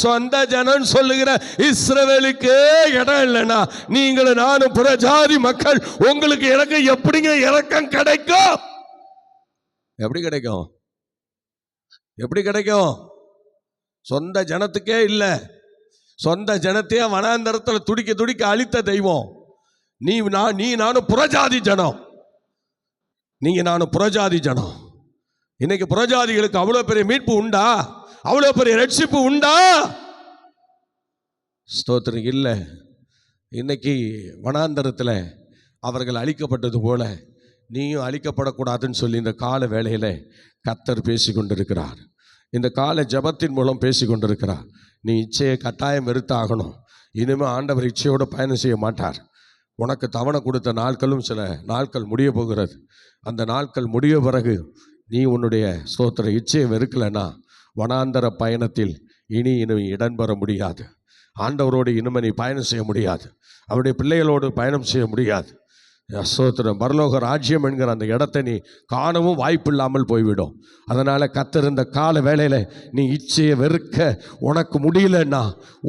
சொந்த ஜனம் சொல்லுகிற இஸ்ரவேலுக்கு இடம் இல்லைன்னா நீங்களும் நானும் புறஜாதி மக்கள், உங்களுக்கு எனக்கு எப்படிங்க இரக்கம் கிடைக்கும்? எப்படி கிடைக்கும்? எப்படி கிடைக்கும்? சொந்த ஜனத்துக்கே இல்லை. சொந்த ஜனத்தையே வனாந்தரத்தில் துடிக்க துடிக்க அழித்த தெய்வம். நீ நானும் புறஜாதி ஜனம். நீங்க நானும் புறஜாதி ஜனம். இன்னைக்கு புறஜாதிகளுக்கு அவ்வளோ பெரிய மீட்பு உண்டா? அவ்வளோ பெரிய ரட்சிப்பு உண்டா? ஸ்தோத்திரம் இல்லை. இன்னைக்கு வனாந்தரத்தில் அவர்கள் அழிக்கப்பட்டது போல நீயும் அழிக்கப்படக்கூடாதுன்னு சொல்லி இந்த கால வேளையில் கர்த்தர் பேசி கொண்டிருக்கிறார். இந்த கால ஜபத்தின் மூலம் பேசி கொண்டிருக்கிறார். நீ இச்சையை கட்டாயம் வெறுத்தாகணும். இனிமேல் ஆண்டவர் இச்சையோடு பயணம் செய்ய மாட்டார். உனக்கு தவணை கொடுத்த நாட்களும் சில நாட்கள் முடிய போகிறது. அந்த நாட்கள் முடிய பிறகு நீ உன்னுடைய ஸ்தோத்திர இச்சையை வெறுக்கலைன்னா வனாந்தர பயணத்தில் இனி இடம் பெற முடியாது. ஆண்டவரோடு இனிமே நீ பயணம் செய்ய முடியாது. அவருடைய பிள்ளைகளோடு பயணம் செய்ய முடியாது. ஸ்தோத்திரம். பரலோக ராஜ்யம் என்கிற அந்த இடத்தை நீ காணவும் வாய்ப்பு இல்லாமல் போய்விடும். அதனால் கர்த்தர் இந்த கால வேளையில் நீ இச்சையை வெறுக்க உனக்கு முடியலன்னா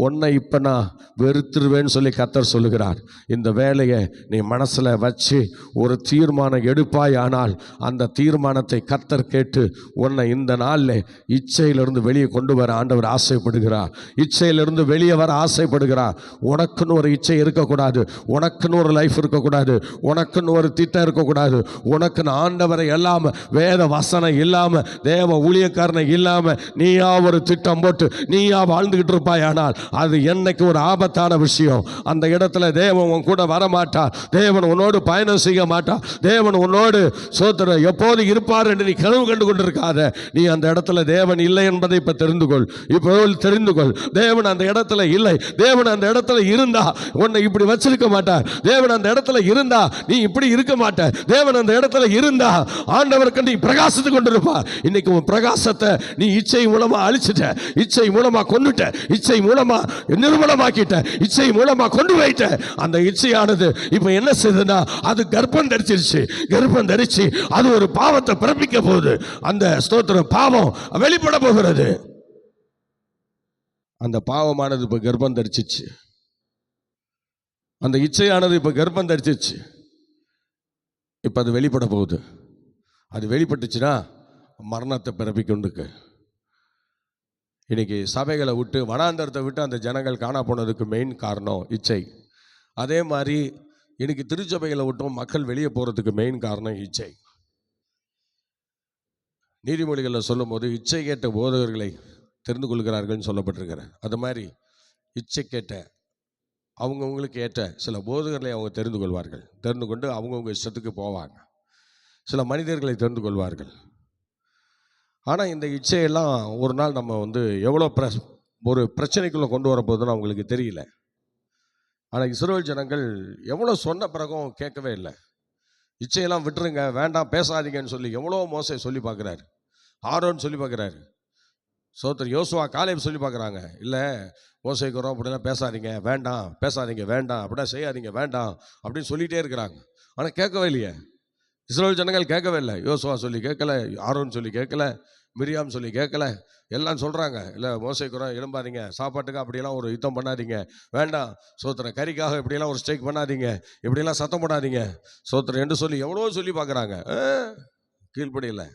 உன்னை இப்போ நான் வெறுத்துருவேன்னு சொல்லி கர்த்தர் சொல்லுகிறார். இந்த வேலையை நீ மனசில் வச்சு ஒரு தீர்மானம் எடுப்பாய். ஆனால் அந்த தீர்மானத்தை கர்த்தர் கேட்டு உன்னை இந்த நாளில் இச்சையிலிருந்து வெளியே கொண்டு வர ஆண்டவர் ஆசைப்படுகிறார். இச்சையிலிருந்து வெளியே வர ஆசைப்படுகிறார். உனக்குன்னு ஒரு இச்சை இருக்கக்கூடாது. உனக்குன்னு ஒரு லைஃப் இருக்கக்கூடாது. உனக்குன்னு ஒரு திட்டம் இருக்கக்கூடாது. உனக்குன்னு ஆண்டவரை இல்லாமல், வேத வசனம் இல்லாமல், தேவ ஊழியக்காரனை இல்லாமல் நீயா ஒரு திட்டம் போட்டு நீயா வாழ்ந்துகிட்டு இருப்பாய். ஆனால் அது என்னைக்கு ஒரு ஆபத்தான விஷயம். அந்த இடத்துல தேவன் உன் கூட வரமாட்டார். தேவன் உன்னோடு பயணம் செய்ய மாட்டார். தேவன் உன்னோடு சோத்திர எப்போது இருப்பார் என்று நீ கனவு கண்டு கொண்டிருக்காத. நீ அந்த இடத்துல தேவன் இல்லை என்பதை இப்போ தெரிந்து கொள். இப்போ தெரிந்து கொள். தேவன் அந்த இடத்துல இல்லை. தேவன் அந்த இடத்துல இருந்தா உன்னை இப்படி வச்சிருக்க மாட்டார். தேவன் அந்த இடத்துல இருந்தா நீ இப்படி இருக்க மாட்ட. தேவன் அந்த இடத்துல இருந்தா ஆண்டவருக்கு நீ பிரகாசித்து கொண்டிருப்பா. இன்னைக்கு உன் பிரகாசத்தை நீ இச்சை மூலமா அழிச்சிட்ட, இச்சை மூலமா கொண்டுட்ட, இச்சை மூலமா நிர்மூலமாக்கிட்ட, இச்சை மூலமா கொண்டு வைட்ட. அந்த இச்சையானது இப்ப என்ன செய்யுதுன்னா அது கர்ப்பம் தரிச்சிருச்சு. கர்ப்பம் தரிச்சு அது ஒரு பாவத்தை பிறப்பிக்க போகுது. அந்த ஸ்தோத்திரம் பாவம் வெளிப்பட போகிறது. அந்த பாவமானது இப்ப கர்ப்பம் தரிச்சிச்சு. அந்த இச்சையானது இப்ப கர்ப்பம் தரிச்சிச்சு. இப்போ அது வெளிப்பட போகுது. அது வெளிப்பட்டுச்சுன்னா மரணத்தை பிறப்பிக்கொண்டுக்கு. இன்னைக்கு சபைகளை விட்டு வனாந்தரத்தை விட்டு அந்த ஜனங்கள் காணா போனதுக்கு மெயின் காரணம் இச்சை. அதே மாதிரி இன்னைக்கு திருச்சபைகளை விட்டும் மக்கள் வெளியே போகிறதுக்கு மெயின் காரணம் இச்சை. நீதிமொழிகளில் சொல்லும் போது இச்சை கேட்ட போதகர்களை தெரிந்து கொள்கிறார்கள்னு சொல்லப்பட்டிருக்கிற அது மாதிரி இச்சை கேட்ட அவங்கவுங்களுக்கு ஏற்ற சில போதகர்களை அவங்க தெரிந்து கொள்வார்கள். தெரிந்து கொண்டு அவங்கவுங்க இஷ்டத்துக்கு போவாங்க. சில மனிதர்களை தெரிந்து கொள்வார்கள். ஆனால் இந்த இச்சையெல்லாம் ஒரு நாள் நம்ம எவ்வளோ ஒரு பிரச்சனைக்குள்ளே கொண்டு வரப்போகுதுன்னு அவங்களுக்கு தெரியல. ஆனால் இஸ்ரவேல் ஜனங்கள் எவ்வளோ சொன்ன பிறகும் கேட்கவே இல்லை. இச்சையெல்லாம் விட்டுருங்க, வேண்டாம், பேசாதீங்கன்னு சொல்லி எவ்வளோ மோசை சொல்லி பார்க்குறாரு. ஆரோன்னு சொல்லி பார்க்குறாரு. சோத்திரம். யோசுவா, காலேப் சொல்லி பார்க்குறாங்க. இல்லை, மோசைக்குறோம், அப்படிலாம் பேசாதீங்க, வேண்டாம், பேசாதீங்க, வேண்டாம், அப்படிலாம் செய்யாதீங்க, வேண்டாம் அப்படின்னு சொல்லிகிட்டே இருக்கிறாங்க. ஆனால் கேட்கவே இல்லையே. இஸ்ரவேல் ஜனங்கள் கேட்கவே இல்லை. யோசுவா சொல்லி கேட்கல, ஆரோன் சொல்லி கேட்கல, மிரியாம் சொல்லி கேட்கல. எல்லாம் சொல்கிறாங்க, இல்லை மோசைக்குறோம், எழும்பாதீங்க, சாப்பாட்டுக்கு அப்படியெல்லாம் ஒரு யுத்தம் பண்ணாதீங்க, வேண்டாம், சோத்திரம், கறிக்காக இப்படியெல்லாம் ஒரு ஸ்ட்ரைக் பண்ணாதீங்க, இப்படியெல்லாம் சத்தம் போடாதீங்க, சோத்திரம் என்று சொல்லி எவ்வளோ சொல்லி பார்க்குறாங்க. கீழ்ப்படியில்.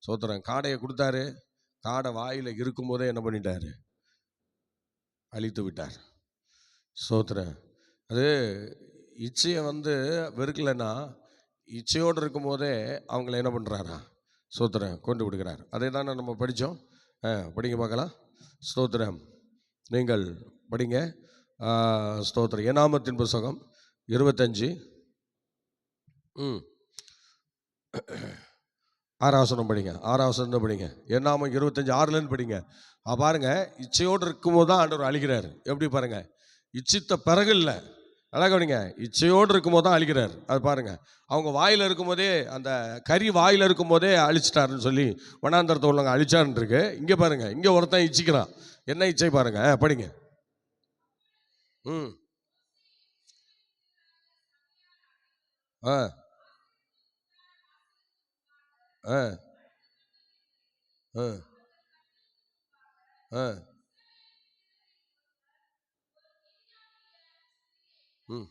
சோத்திரம். காடையை கொடுத்தாரு. காடை வாயில் இருக்கும்போதே என்ன பண்ணிட்டாரு? அழித்து விட்டார். சோத்திரம். அது இச்சையை வெறுக்கலைன்னா இச்சையோடு இருக்கும் போதே அவங்கள என்ன பண்ணுறாரா? ஸ்தோத்திரம், கொண்டு விடுகிறார். அதே தானே நம்ம படித்தோம். படிங்க பார்க்கலாம். ஸ்தோத்திரம், நீங்கள் படிங்க. ஸ்தோத்திரம், என்னாமத்தின் புஸ்தகம் 25 6 படிங்க. 6 படிங்க. என்னாமம் 25:6 படிங்க. பாருங்க, இச்சையோடு இருக்கும்போது தான் ஆண்டவர் அழிக்கிறார். எப்படி பாருங்க, இச்சித்த பிறகு இல்லை, அழகவனிங்க, இச்சையோடு இருக்கும்போது தான் அழிக்கிறார். அது பாருங்க, அவங்க வாயில் இருக்கும்போதே, அந்த கறி வாயில் இருக்கும்போதே அழிச்சிட்டாருன்னு சொல்லி வனாந்தரத்தை உள்ளவங்க அழிச்சாருன்னு இருக்கு. இங்கே பாருங்க, இங்கே ஒருத்தன் இச்சிக்கிறான். என்ன இச்சை பாருங்க, படிங்க. ஆ ஆ ஆ ஆ ம்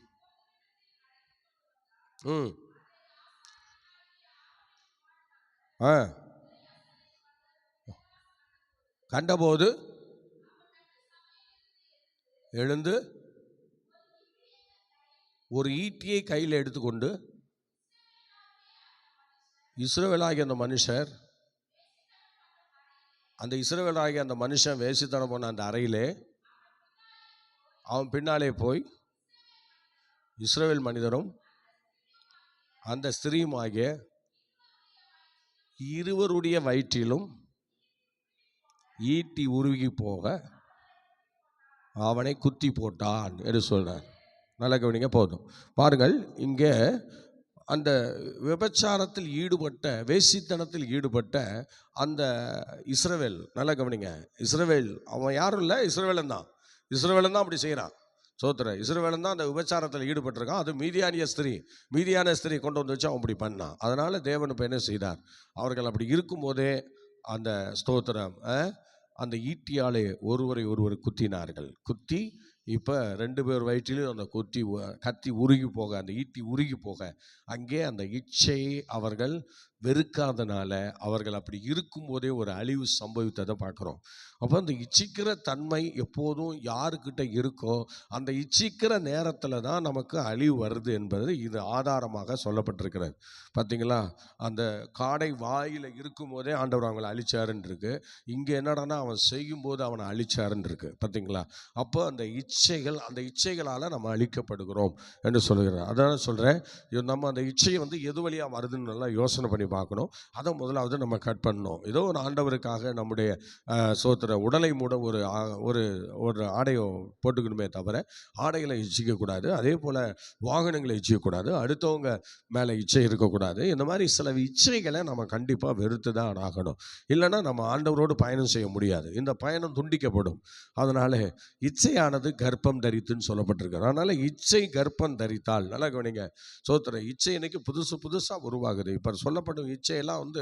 ம் ஆ கண்டபோது எழுந்து ஒரு ஈட்டியை கையில் எடுத்துக்கொண்டு இஸ்ரவேலாகிய அந்த மனுஷர், அந்த இஸ்ரவேலாகிய அந்த மனுஷன் வேசித்தனம் போன அந்த அறையிலே அவன் பின்னாலே போய் இஸ்ரவேல் மனிதரும் அந்த ஸ்திரீயும் ஆகிய இருவருடைய வயிற்றிலும் ஈட்டி உருகி போக அவனை குத்தி போட்டான் என்று சொல்றார். நல்ல கவனிங்க. போதும் பாருங்கள், இங்கே அந்த விபச்சாரத்தில் ஈடுபட்ட, வேசித்தனத்தில் ஈடுபட்ட அந்த இஸ்ரவேல், நல்ல கவனிங்க, இஸ்ரவேல் அவன் யாரும் இல்லை, இஸ்ரவேலன் தான். இஸ்ரவேலன் தான் அப்படி செய்கிறான். சோத்திர, இஸ்ரவேலன் தான் அந்த விபச்சாரத்தில் ஈடுபட்டிருக்கான். அது மீதியான ஸ்திரீ கொண்டு வந்து வச்சு அவன் அப்படி பண்ணான். அதனால தேவன் இப்போ என்ன செய்தார், அவர்கள் அப்படி இருக்கும்போதே அந்த ஸ்தோத்திரம், அந்த ஈட்டியாலே ஒருவர் குத்தினார்கள். குத்தி இப்போ 2 பேர் வயிற்றிலும் அந்த கத்தி உருகி போக, அந்த ஈட்டி உருகி போக, அங்கே அந்த இச்சையை அவர்கள் வெறுக்காதனால அவர்கள் அப்படி இருக்கும்போதே ஒரு அழிவு சம்பவித்ததை பார்க்குறோம். அப்போ அந்த இச்சிக்கிற தன்மை எப்போதும் யாருக்கிட்ட இருக்கோ அந்த இச்சிக்கிற நேரத்தில் தான் நமக்கு அழிவு வருது என்பது இது ஆதாரமாக சொல்லப்பட்டிருக்கிறது. பார்த்தீங்களா, அந்த காடை வாயில் இருக்கும்போதே ஆண்டவர் அவங்களை அழிச்சாருன்னு இருக்கு. இங்கே என்னடானா அவன் செய்யும்போது அவனை அழிச்சாருன்னு இருக்கு. பார்த்தீங்களா, அப்போ அந்த இச்சைகளால் நம்ம அழிக்கப்படுகிறோம் என்று சொல்லுகிறார். அதான் சொல்கிறேன், நம்ம அந்த இச்சையை எது வழியாக வருதுன்னு நல்லா யோசனை பண்ணி பார்க்கணும். அதை முதலாவது நம்ம கட் பண்ணணும். ஏதோ ஒரு ஆண்டவருக்காக நம்முடைய சோத்திர உடலை மூட ஒரு ஆடையை போட்டுக்கணுமே தவிர ஆடைகளை இச்சிக்கக்கூடாது. அதே போல் வாகனங்களை இச்சிக்கக்கூடாது. அடுத்தவங்க மேலே இச்சை இருக்கக்கூடாது. இந்த மாதிரி சில இச்சைகளை நம்ம கண்டிப்பாக வெறுத்து தான் ஆகணும். இல்லைன்னா நம்ம ஆண்டவரோடு பயணம் செய்ய முடியாது. இந்த பயணம் துண்டிக்கப்படும். அதனால இச்சையானது கர்ப்பம் தரித்துன்னு சொல்லப்பட்டிருக்கு. அதனால இச்சை கர்ப்பம் தரித்தால், நல்லா கவனிங்க சோத்திர, இச்சை இன்னைக்கு புதுசாக உருவாகுது. இப்போ சொல்லப்படும் இச்சையெல்லாம்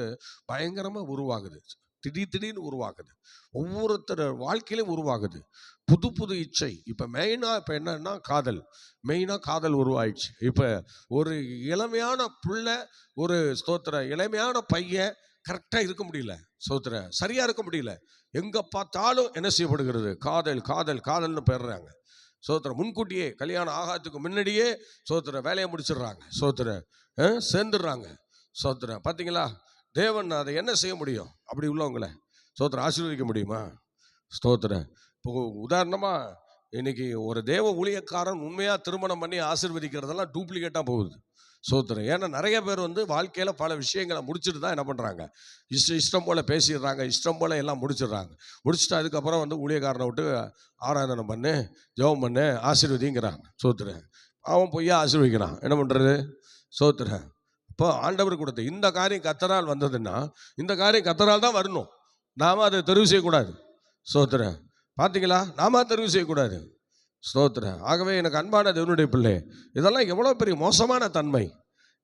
பயங்கரமாக உருவாகுது. திடீர்னு உருவாகுது. ஒவ்வொருத்தர் வாழ்க்கையிலும் உருவாகுது புது இச்சை. இப்போ மெயினாக என்னன்னா காதல் உருவாயிடுச்சு. இப்போ ஒரு இளமையான பிள்ளை, ஒரு ஸ்தோத்திர இளமையான பையன் கரெக்டாக இருக்க முடியல, ஸ்தோத்திர சரியாக இருக்க முடியல. எங்கே பார்த்தாலும் என்ன செய்யப்படுகிறது, காதல்னு பெறுறாங்க. சோத்திர முன்கூட்டியே கல்யாணம் ஆகாததுக்கு முன்னாடியே சோத்திர வேலையை முடிச்சிடுறாங்க. சோத்திர சேர்ந்துடுறாங்க. சோத்திர பார்த்தீங்களா, தேவன் அதை என்ன செய்ய முடியும், அப்படி உள்ளவங்களை ஸ்தோத்திரம் ஆசீர்வதிக்க முடியுமா? ஸ்தோத்திரம். இப்போ உதாரணமாக இன்னைக்கு ஒரு தேவ ஊழியக்காரன் உண்மையாக திருமணம் பண்ணி ஆசீர்வதிக்கிறதெல்லாம் டூப்ளிகேட்டாக போகுது. ஸ்தோத்திரம். ஏன்னா நிறைய பேர் வாழ்க்கையில் பல விஷயங்களை முடிச்சுட்டு தான் என்ன பண்ணுறாங்க, இஷ்டம் போல் பேசிடுறாங்க, இஷ்டம் போல் எல்லாம் முடிச்சிடுறாங்க. முடிச்சுட்டு அதுக்கப்புறம் ஊழியக்காரனை விட்டு ஆராதனை பண்ணு, ஜெபம் பண்ணு, ஆசீர்வதிங்கிறாங்க. ஸ்தோத்திரம். அவன் பொய்யா ஆசீர்வதிக்கிறான். என்ன பண்ணுறது? ஸ்தோத்திரம். இப்போ ஆண்டவர் கொடுத்த இந்த காரியம் கர்த்தரால் வந்ததுன்னா இந்த காரியம் கர்த்தரால் தான் வரணும். நாம அதை தெரிவு செய்யக்கூடாது. ஸ்தோத்திரம். பார்த்தீங்களா, நாம தெரிவு செய்யக்கூடாது. ஸ்தோத்திரம். ஆகவே எனக்கு அன்பான தேவனுடைய பிள்ளை, இதெல்லாம் எவ்வளோ பெரிய மோசமான தன்மை.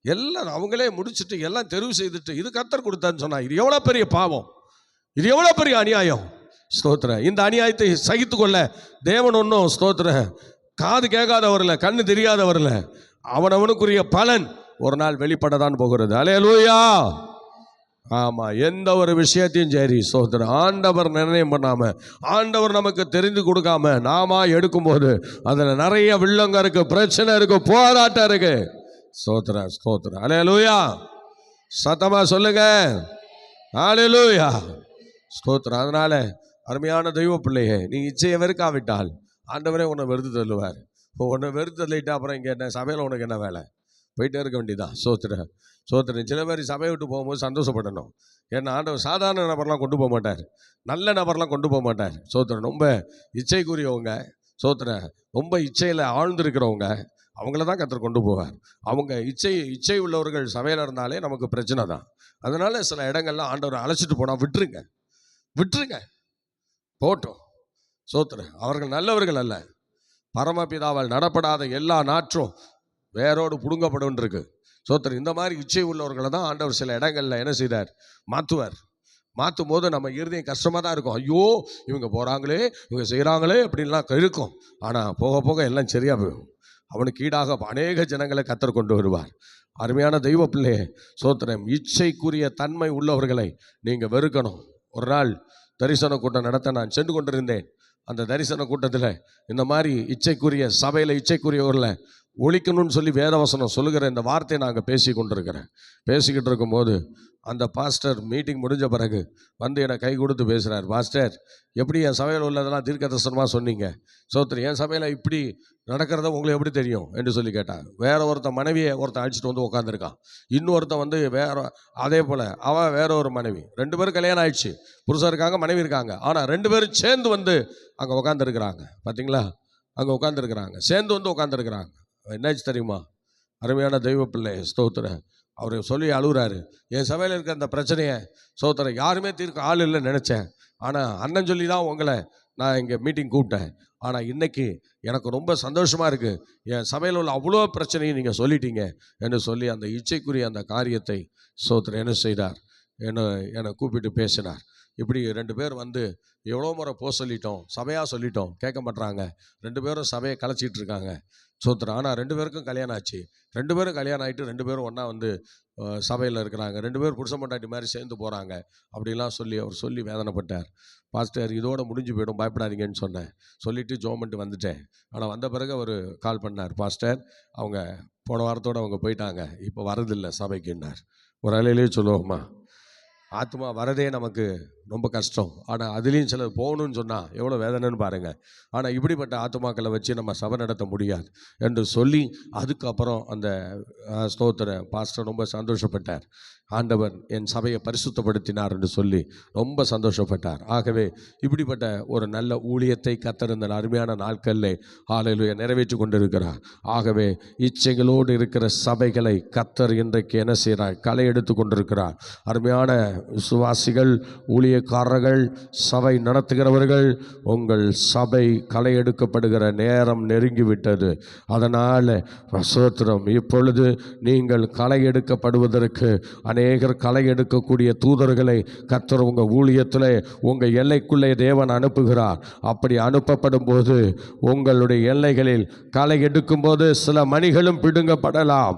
எல்லாம் அவங்களே முடிச்சுட்டு எல்லாம் தெரிவு செய்துட்டு இது கர்த்தர் கொடுத்தான்னு சொன்னா இது எவ்வளோ பெரிய பாவம், இது எவ்வளோ பெரிய அநியாயம். ஸ்தோத்திரம். இந்த அநியாயத்தை சகித்து கொள்ள தேவன் ஒன்றும் ஸ்தோத்திரம் காது கேட்காதவரில், கண்ணு தெரியாதவரில், அவனவனுக்குரிய பலன் ஒரு நாள் வெளிப்படதான் போகிறது. அல்லேலூயா. ஆமா, எந்த ஒரு விஷயத்தையும் சரி சோதரன் ஆண்டவர் நிர்ணயம் பண்ணாம, ஆண்டவர் நமக்கு தெரிந்து கொடுக்காம நாம எடுக்கும்போது அதுல நிறைய வில்லங்க இருக்கு, பிரச்சனை இருக்கு, போராட்டம் இருக்கு. ஸ்தோத்திரம் ஸ்தோத்திரம். அல்லேலூயா. சத்தமா சொல்லுங்க. அல்லேலூயா. ஸ்தோத்திரம். அதனால அருமையான தெய்வ பிள்ளையே, நீ இச்சையை வெறுக்காவிட்டால் ஆண்டவரே உன்னை வெறுத்து தள்ளுவார். உன்னை வெறுத்து தள்ளிட்டு அப்புறம் இங்கே என்ன சபையில் உனக்கு என்ன வேலை? போயிட்டே இருக்க வேண்டியதான். சோத்திரம் சோத்திரம். சில பேர் சபையை விட்டு போகும்போது சந்தோஷப்படணும். ஏன்னா ஆண்டவர் சாதாரண நபர்லாம் கொண்டு போக மாட்டார், நல்ல நபர்லாம் கொண்டு போக மாட்டார். சோத்திரம். ரொம்ப இச்சைக்குரியவங்க, சோத்திரம், ரொம்ப இச்சையில் ஆழ்ந்திருக்கிறவங்க, அவங்கள தான் கர்த்தர் கொண்டு போவார். அவங்க இச்சை உள்ளவர்கள் சபையில் இருந்தாலே நமக்கு பிரச்சனை தான். அதனால சில இடங்கள்லாம் ஆண்டவர் அழைச்சிட்டு போனால் விட்டுருங்க போட்டோம். சோத்திரம். அவர்கள் நல்லவர்கள் அல்ல. பரமபிதாவால் நடப்படாத எல்லா நாற்றும் வேரோடு புடுங்கப்படும் இருக்கு. சோத்திரம். இந்த மாதிரி இச்சை உள்ளவர்களை தான் ஆண்டவர் சில இடங்களில் என்ன செய்தார்? மாற்றும் போது நம்ம இருதயம் கஷ்டமாக தான் இருக்கும். ஐயோ, இவங்க போகிறாங்களே, இவங்க செய்கிறாங்களே அப்படின்லாம் இருக்கும். ஆனால் போக போக எல்லாம் சரியாக போகும். அவனுக்கு ஈடாக அநேக ஜனங்களை கர்த்தர் கொண்டு வருவார். அருமையான தெய்வ பிள்ளையே, சோத்திரம், இச்சைக்குரிய தன்மை உள்ளவர்களை நீங்கள் வெறுக்கணும். ஒரு நாள் தரிசன கூட்டம் நடத்த நான் சென்று கொண்டிருந்தேன். அந்த தரிசன கூட்டத்தில் இந்த மாதிரி இச்சைக்குரிய சபையில் இச்சைக்குரியவர்களை ஒழிக்கணும்னு சொல்லி வேதவசனம் சொல்லுகிற இந்த வார்த்தையை நாங்கள் பேசிக்கிட்டு இருக்கும்போது அந்த பாஸ்டர் மீட்டிங் முடிஞ்ச பிறகு வந்து என்னை கை கொடுத்து பேசுகிறார். பாஸ்டர், எப்படி என் சபையில் உள்ளதெல்லாம் தீர்க்கதரிசனமாக சொன்னீங்க? சோத்திரம். என் சபையில் இப்படி நடக்கிறத உங்களுக்கு எப்படி தெரியும் என்று சொல்லி கேட்டார். வேற ஒருத்தன் மனைவியை ஒருத்தன் அழைச்சிட்டு வந்து உட்காந்துருக்கான். இன்னொருத்தன் வந்து அதே போல் அவன் வேற ஒரு மனைவி, 2 பேரும் கல்யாணம் ஆயிடுச்சு, புருஷன் இருக்காங்க, மனைவி இருக்காங்க. ஆனால் 2 பேரும் சேர்ந்து வந்து அங்கே உட்காந்துருக்குறாங்க. பார்த்தீங்களா? அங்கே உட்காந்துருக்குறாங்க, சேர்ந்து வந்து உட்காந்துருக்குறாங்க. என்னாச்சு தெரியுமா? அருமையான தெய்வ பிள்ளை, ஸ்தோத்திரம், அவர் சொல்லி அழுகுறாரு. என் சபையில் இருக்க அந்த பிரச்சனையை சோத்திரம் யாருமே தீர்க்க ஆள் இல்லைன்னு நினச்சேன். ஆனால் அண்ணன் சொல்லி தான் உங்களை நான் இங்கே மீட்டிங் கூப்பிட்டேன். ஆனால் இன்னைக்கு எனக்கு ரொம்ப சந்தோஷமாக இருக்குது. என் சபையில் உள்ள அவ்வளோ பிரச்சனையும் நீங்கள் சொல்லிட்டீங்க என்று சொல்லி அந்த இச்சைக்குரிய அந்த காரியத்தை சோத்திரம் என்ன செய்தார்? என்னை கூப்பிட்டு பேசினார். இப்படி 2 பேர் வந்து எவ்வளோ முறை சொல்லிட்டோம், சபையாக சொல்லிட்டோம், கேட்க மாட்றாங்க. 2 பேரும் சபையை கலைச்சிட்டு இருக்காங்க. சோத்திரம். ஆனால் 2 பேருக்கும் கல்யாணம் ஆச்சு. 2 பேரும் கல்யாணம் ஆகிட்டு 2 பேரும் ஒன்றா வந்து சபையில் இருக்கிறாங்க. 2 பேர் புருஷன் பொண்டாட்டி மாதிரி சேர்ந்து போகிறாங்க. அப்படிலாம் அவர் சொல்லி வேதனைப்பட்டார். பாஸ்டர், இதோட முடிஞ்சு போயிடும், பயப்படாதீங்கன்னு சொன்னேன். சொல்லிவிட்டு ஜோம் பண்ணிட்டு வந்துட்டேன். ஆனால் வந்த பிறகு அவர் கால் பண்ணார். பாஸ்டர், அவங்க போன வாரத்தோடு அவங்க போயிட்டாங்க, இப்போ வரதில்லை சபைக்குன்னார். ஒரு அலையிலேயே சொல்லுவோம்மா, ஆத்மா வரதே நமக்கு ரொம்ப கஷ்டம். ஆனால் அதுலேயும் சிலர் போகணும்னு சொன்னால் எவ்வளோ வேதனைன்னு பாருங்கள். ஆனால் இப்படிப்பட்ட ஆத்மாக்களை வச்சு நம்ம சபை நடத்த முடியாது என்று சொல்லி அதுக்கப்புறம் அந்த ஸ்தோத்திர பாஸ்டர் ரொம்ப சந்தோஷப்பட்டார். ஆண்டவர் என் சபையை பரிசுத்தப்படுத்தினார் என்று சொல்லி ரொம்ப சந்தோஷப்பட்டார். ஆகவே இப்படிப்பட்ட ஒரு நல்ல ஊழியத்தை கர்த்தர் இந்த அருமையான நாட்களில் ஹல்லேலூயா நிறைவேற்றி கொண்டிருக்கிறார். ஆகவே இச்சைகளோடு இருக்கிற சபைகளை கர்த்தர் இன்றைக்கு என்ன செய்கிறார்? களை எடுத்து கொண்டிருக்கிறார். அருமையான விசுவாசிகள், ஊழியக்காரர்கள், சபை நடத்துகிறவர்கள், உங்கள் சபை களை எடுக்கப்படுகிற நேரம் நெருங்கிவிட்டது. அதனால் ஸ்தோத்திரம், இப்பொழுது நீங்கள் களை எடுக்கப்படுவதற்கு அநேகர் களை எடுக்கக்கூடிய தூதர்களை கர்த்தர் உங்கள் ஊழியத்தில் உங்கள் எல்லைக்குள்ளே தேவன் அனுப்புகிறார். அப்படி அனுப்பப்படும் போது உங்களுடைய எல்லைகளில் களை எடுக்கும்போது சில மணிகளும் பிடுங்கப்படலாம்.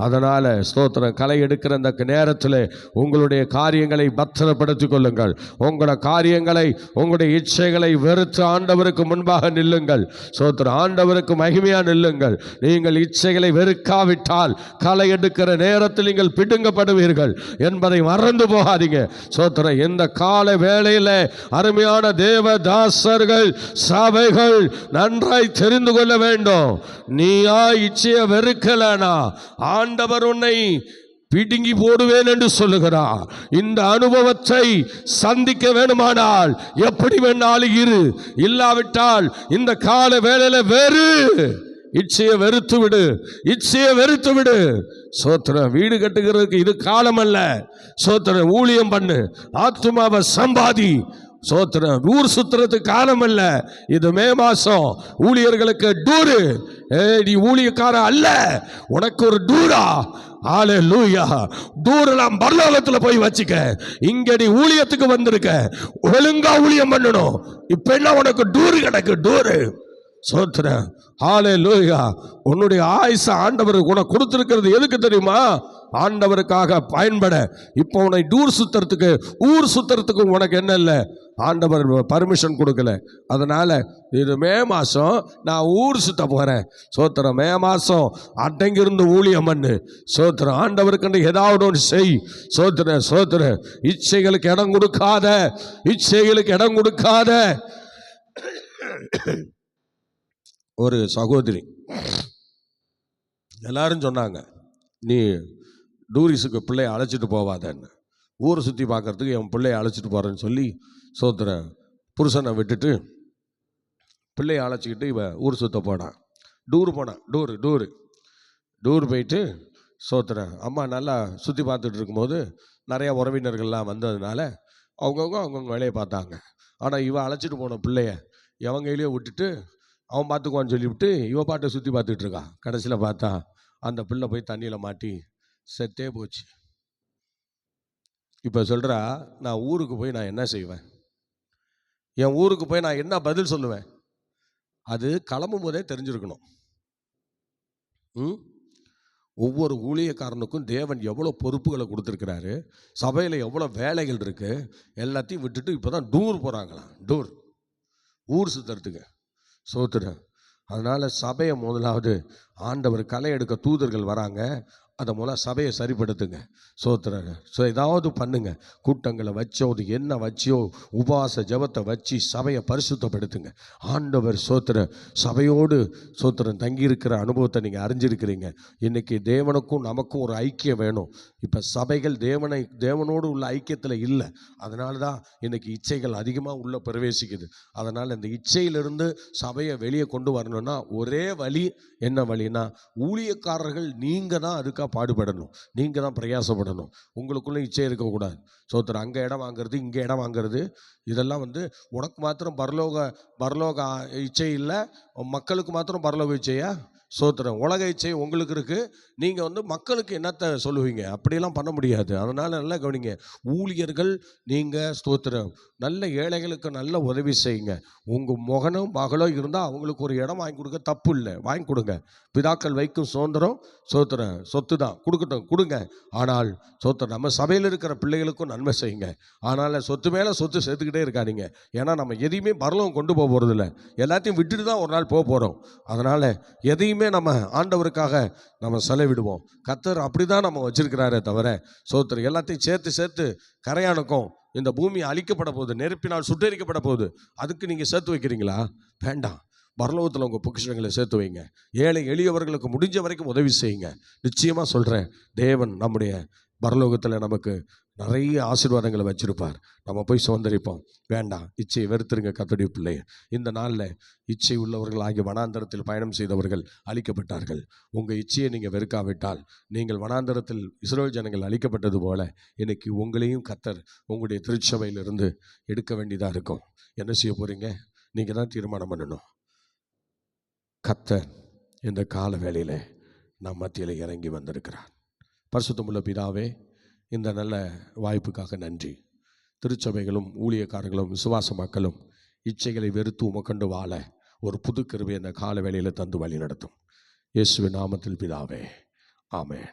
அதனால் ஸ்தோத்திரம், களை எடுக்கிற அந்த நேரத்தில் உங்களுடைய காரியங்களை பத்திரப்படுத்திக் கொள்ளுங்கள். உங்களோட காரியங்களை, உங்களுடைய இச்சைகளை வெறுத்து ஆண்டவருக்கு முன்பாக நில்லுங்கள். ஸ்தோத்திரம், ஆண்டவருக்கு மகிமையாக நில்லுங்கள். நீங்கள் இச்சைகளை வெறுக்காவிட்டால் களை எடுக்கிற நேரத்தில் நீங்கள் பிடுங்கப்படுவீர்கள் என்பதை மறந்து போகாதீங்க. ஸ்தோத்திரம், இந்த கால வேளையில் அருமையான தேவதாசர்கள், சபைகள் நன்றாய் தெரிந்து கொள்ள வேண்டும். நீயா இச்சையை வெறுக்கலனா ஆண்டவர் உன்னை பிடுங்கி போடுவேன் என்று சொல்லுகிறார். இந்த அனுபவத்தை சந்திக்க வேண்டுமானால் எப்படி வேணாலும் இரு, இல்லாவிட்டால் இந்த கால வேளையில இச்சையை வெறுத்து விடு. சோத்திரம், வீடு கட்டுகிறதுக்கு இது காலம் அல்ல. சோத்திரம், ஊழியம் பண்ணு, ஆத்துமாவை சம்பாதி. சோத்திரம், ஊர் சுத்துறதுக்கு காலம் அல்ல. இது மே மாசம் ஊழியர்களுக்கு டூரு. நீ ஊழியக்கார அல்ல, உனக்கு ஒரு டூரா? ஹல்லேலூயா. டூரெல்லாம் பரலோகத்தில் போய் வச்சுக்க. இங்க நீ ஊழியத்துக்கு வந்திருக்க, ஒழுங்கா ஊழியம் பண்ணணும். இப்ப என்ன உனக்கு டூரு கிடக்கு? டூரு. சோத்திரம், ஹல்லேலூயா. உன்னுடைய ஆயுச ஆண்டவர் உனக்கு கொடுத்திருக்கிறது எதுக்கு தெரியுமா? ஆண்டவருக்காக பயன்பட. இப்போ உன்னை ஊர் சுத்துறதுக்கு உனக்கு என்ன இல்லை? ஆண்டவர் பர்மிஷன் கொடுக்கல. அதனால் இது மே மாதம் நான் ஊர் சுத்த போகிறேன். சோத்திரம். மே மாதம் அடங்கிருந்து ஊழியம் பண்ணு. சோத்திரம். ஆண்டவருக்கு ஏதாவது ஒன்று செய். சோத்திர சோத்திர. இச்சைகளுக்கு இடம் கொடுக்காத, இச்சைகளுக்கு இடம் கொடுக்காத. ஒரு சகோதரி எல்லாரும் சொன்னாங்க, நீ டூரிஸுக்கு பிள்ளைய அழைச்சிட்டு போவாதன்னு. ஊரை சுற்றி பார்க்கறதுக்கு என் பிள்ளைய அழைச்சிட்டு போகிறேன்னு சொல்லி சோத்திர புருஷனை விட்டுட்டு பிள்ளையை அழைச்சிக்கிட்டு இவன் ஊர் சுற்ற போனான். டூர் போனான். டூர் போயிட்டு சோத்திர அம்மா நல்லா சுற்றி பார்த்துட்டு இருக்கும்போது நிறையா உறவினர்கள்லாம் வந்ததுனால அவங்கவுங்க வேலையை பார்த்தாங்க. ஆனால் இவன் அழைச்சிட்டு போன பிள்ளைய எவன் கையிலேயே விட்டுட்டு அவன் பார்த்துக்குவான்னு சொல்லிவிட்டு இவ பாட்டை சுற்றி பார்த்துட்டு இருக்கான். கடைசியில் பார்த்தா அந்த பிள்ளை போய் தண்ணியில் மாட்டி செத்தே போச்சு. இப்போ சொல்கிறா, நான் ஊருக்கு போய் நான் என்ன செய்வேன்? என் ஊருக்கு போய் நான் என்ன பதில் சொல்லுவேன்? அது கிளம்பும் போதே தெரிஞ்சிருக்கணும். ஒவ்வொரு ஊழியக்காரனுக்கும் தேவன் எவ்வளோ பொறுப்புகளை கொடுத்துருக்கிறாரு, சபையில் எவ்வளோ வேலைகள் இருக்குது, எல்லாத்தையும் விட்டுட்டு இப்போ தான் டூர் போகிறாங்களாம். ஊர் சுற்றுறதுக்கு. சோத்துறேன். அதனால் சபையை முதலாவது ஆண்டவர் களை எடுக்க தூதர்கள் வராங்க. அதை மூலம் சபையை சரிப்படுத்துங்க. சோத்துறாங்க. ஸோ ஏதாவது பண்ணுங்க. கூட்டங்களை வச்சோ, அது என்ன வச்சியோ, உபவாச ஜபத்தை வச்சு சபையை பரிசுத்தப்படுத்துங்க. ஆண்டவர் சோத்திர சபையோடு சோத்திரம் தங்கியிருக்கிற அனுபவத்தை நீங்கள் அறிஞ்சிருக்கிறீங்க. இன்றைக்கி தேவனுக்கும் நமக்கும் ஒரு ஐக்கியம் வேணும். இப்போ சபைகள் தேவனோடு உள்ள ஐக்கியத்தில் இல்லை. அதனால தான் இன்றைக்கி இச்சைகள் அதிகமாக உள்ளே பிரவேசிக்குது. அதனால் இந்த இச்சையிலிருந்து சபையை வெளியே கொண்டு வரணும்னா ஒரே வழி. என்ன வழின்னா, ஊழியக்காரர்கள் நீங்கள் தான் அதுக்காக பாடுபடணும். நீங்கள் தான் பிரயாசப்படணும். உங்களுக்குள்ளே இச்சை இருக்கக்கூடாது. சோத்திரம். அங்கே இடம் வாங்கிறது, இங்கே இடம் வாங்கிறது, இதெல்லாம் உனக்கு மாத்திரம் பரலோக இச்சை இல்லை, மக்களுக்கு மாத்திரம் பரலோக இச்சையா? சோத்திரம். உலக இச்சை உங்களுக்கு இருக்குது. நீங்கள் மக்களுக்கு என்னத்தை சொல்லுவீங்க? அப்படியெல்லாம் பண்ண முடியாது. அதனால் நல்லா கவனிங்க. ஊழியர்கள் நீங்கள் ஸ்தோத்திரம் நல்ல ஏழைகளுக்கு நல்ல உதவி செய்யுங்க. உங்கள் மகனோ மகளோ இருந்தால் அவங்களுக்கு ஒரு இடம் வாங்கி கொடுக்க தப்பு இல்லை, வாங்கி கொடுங்க. பிதாக்கள் வைக்கும் சுதந்திரம் சோத்திரம் சொத்து தான், கொடுங்க. ஆனால் சோத்திரம் நம்ம சபையில் இருக்கிற பிள்ளைகளுக்கும் நன்மை செய்யுங்க. ஆனால் சொத்து மேலே சொத்து சேர்த்துக்கிட்டே இருக்காதீங்க. ஏன்னா நம்ம எதையுமே பரலோகம் கொண்டு போக போகிறதில்ல, எல்லாத்தையும் விட்டுட்டு தான் ஒரு நாள் போக போகிறோம். அதனால் எதையுமே நம்ம ஆண்டவருக்காக நம்ம செலவிடுவோம். கர்த்தர் அப்படி தான் நம்ம வச்சிருக்கிறாரே தவிர சோத்திரம் எல்லாத்தையும் சேர்த்து கரையானுக்கும் இந்த பூமி அழிக்கப்பட போகுது, நெருப்பினால் சுட்டரிக்கப்பட போகுது, அதுக்கு நீங்கள் சேர்த்து வைக்கிறீங்களா? வேண்டாம். பரலோகத்தில் உங்கள் பொக்கிஷங்களை சேர்த்து வைங்க. ஏழை எளியவர்களுக்கு முடிஞ்ச வரைக்கும் உதவி செய்யுங்க. நிச்சயமாக சொல்கிறேன், தேவன் நம்முடைய பரலோகத்தில் நமக்கு நிறைய ஆசீர்வாதங்களை வச்சிருப்பார். நம்ம போய் சுதந்திரிப்போம். வேண்டாம். இச்சையை வெறுத்துருங்க கர்த்தருடைய பிள்ளைய. இந்த நாளில் இச்சை உள்ளவர்கள் ஆகிய வனாந்தரத்தில் பயணம் செய்தவர்கள் அழிக்கப்பட்டார்கள். உங்கள் இச்சையை நீங்கள் வெறுக்காவிட்டால், நீங்கள் வனாந்தரத்தில் இஸ்ரவேல் ஜனங்கள் அழிக்கப்பட்டது போல இன்னைக்கு உங்களையும் கர்த்தர் உங்களுடைய திருச்சபையிலிருந்து எடுக்க வேண்டியதாக இருக்கும். என்ன செய்ய போகிறீங்க? நீங்கள் தான் தீர்மானம் பண்ணணும். கர்த்தர் இந்த கால வேளையில் நம் மத்தியில் இறங்கி வந்திருக்கிறார். பரிசுத்தமுள்ள பிதாவே, இந்த நல்ல வாய்ப்புக்காக நன்றி. திருச்சபைகளும் ஊழியக்காரர்களும் விசுவாச மக்களும் இச்சைகளை வெறுத்து உமக்கண்டு வாழ ஒரு புது கிருபை இந்த கால வேளையில் தந்து வழி நடத்தும். இயேசுவின் நாமத்தில் பிதாவே, ஆமென்.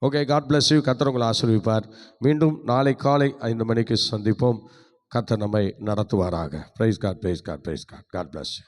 Okay, God bless you. கர்த்தர் உங்களை ஆசீர்வதிப்பார். மீண்டும் நாளை காலை 5 மணிக்கு சந்திப்போம். கர்த்தர் நம்மை நடத்துவாராக. Praise God, praise God, praise God. God bless you.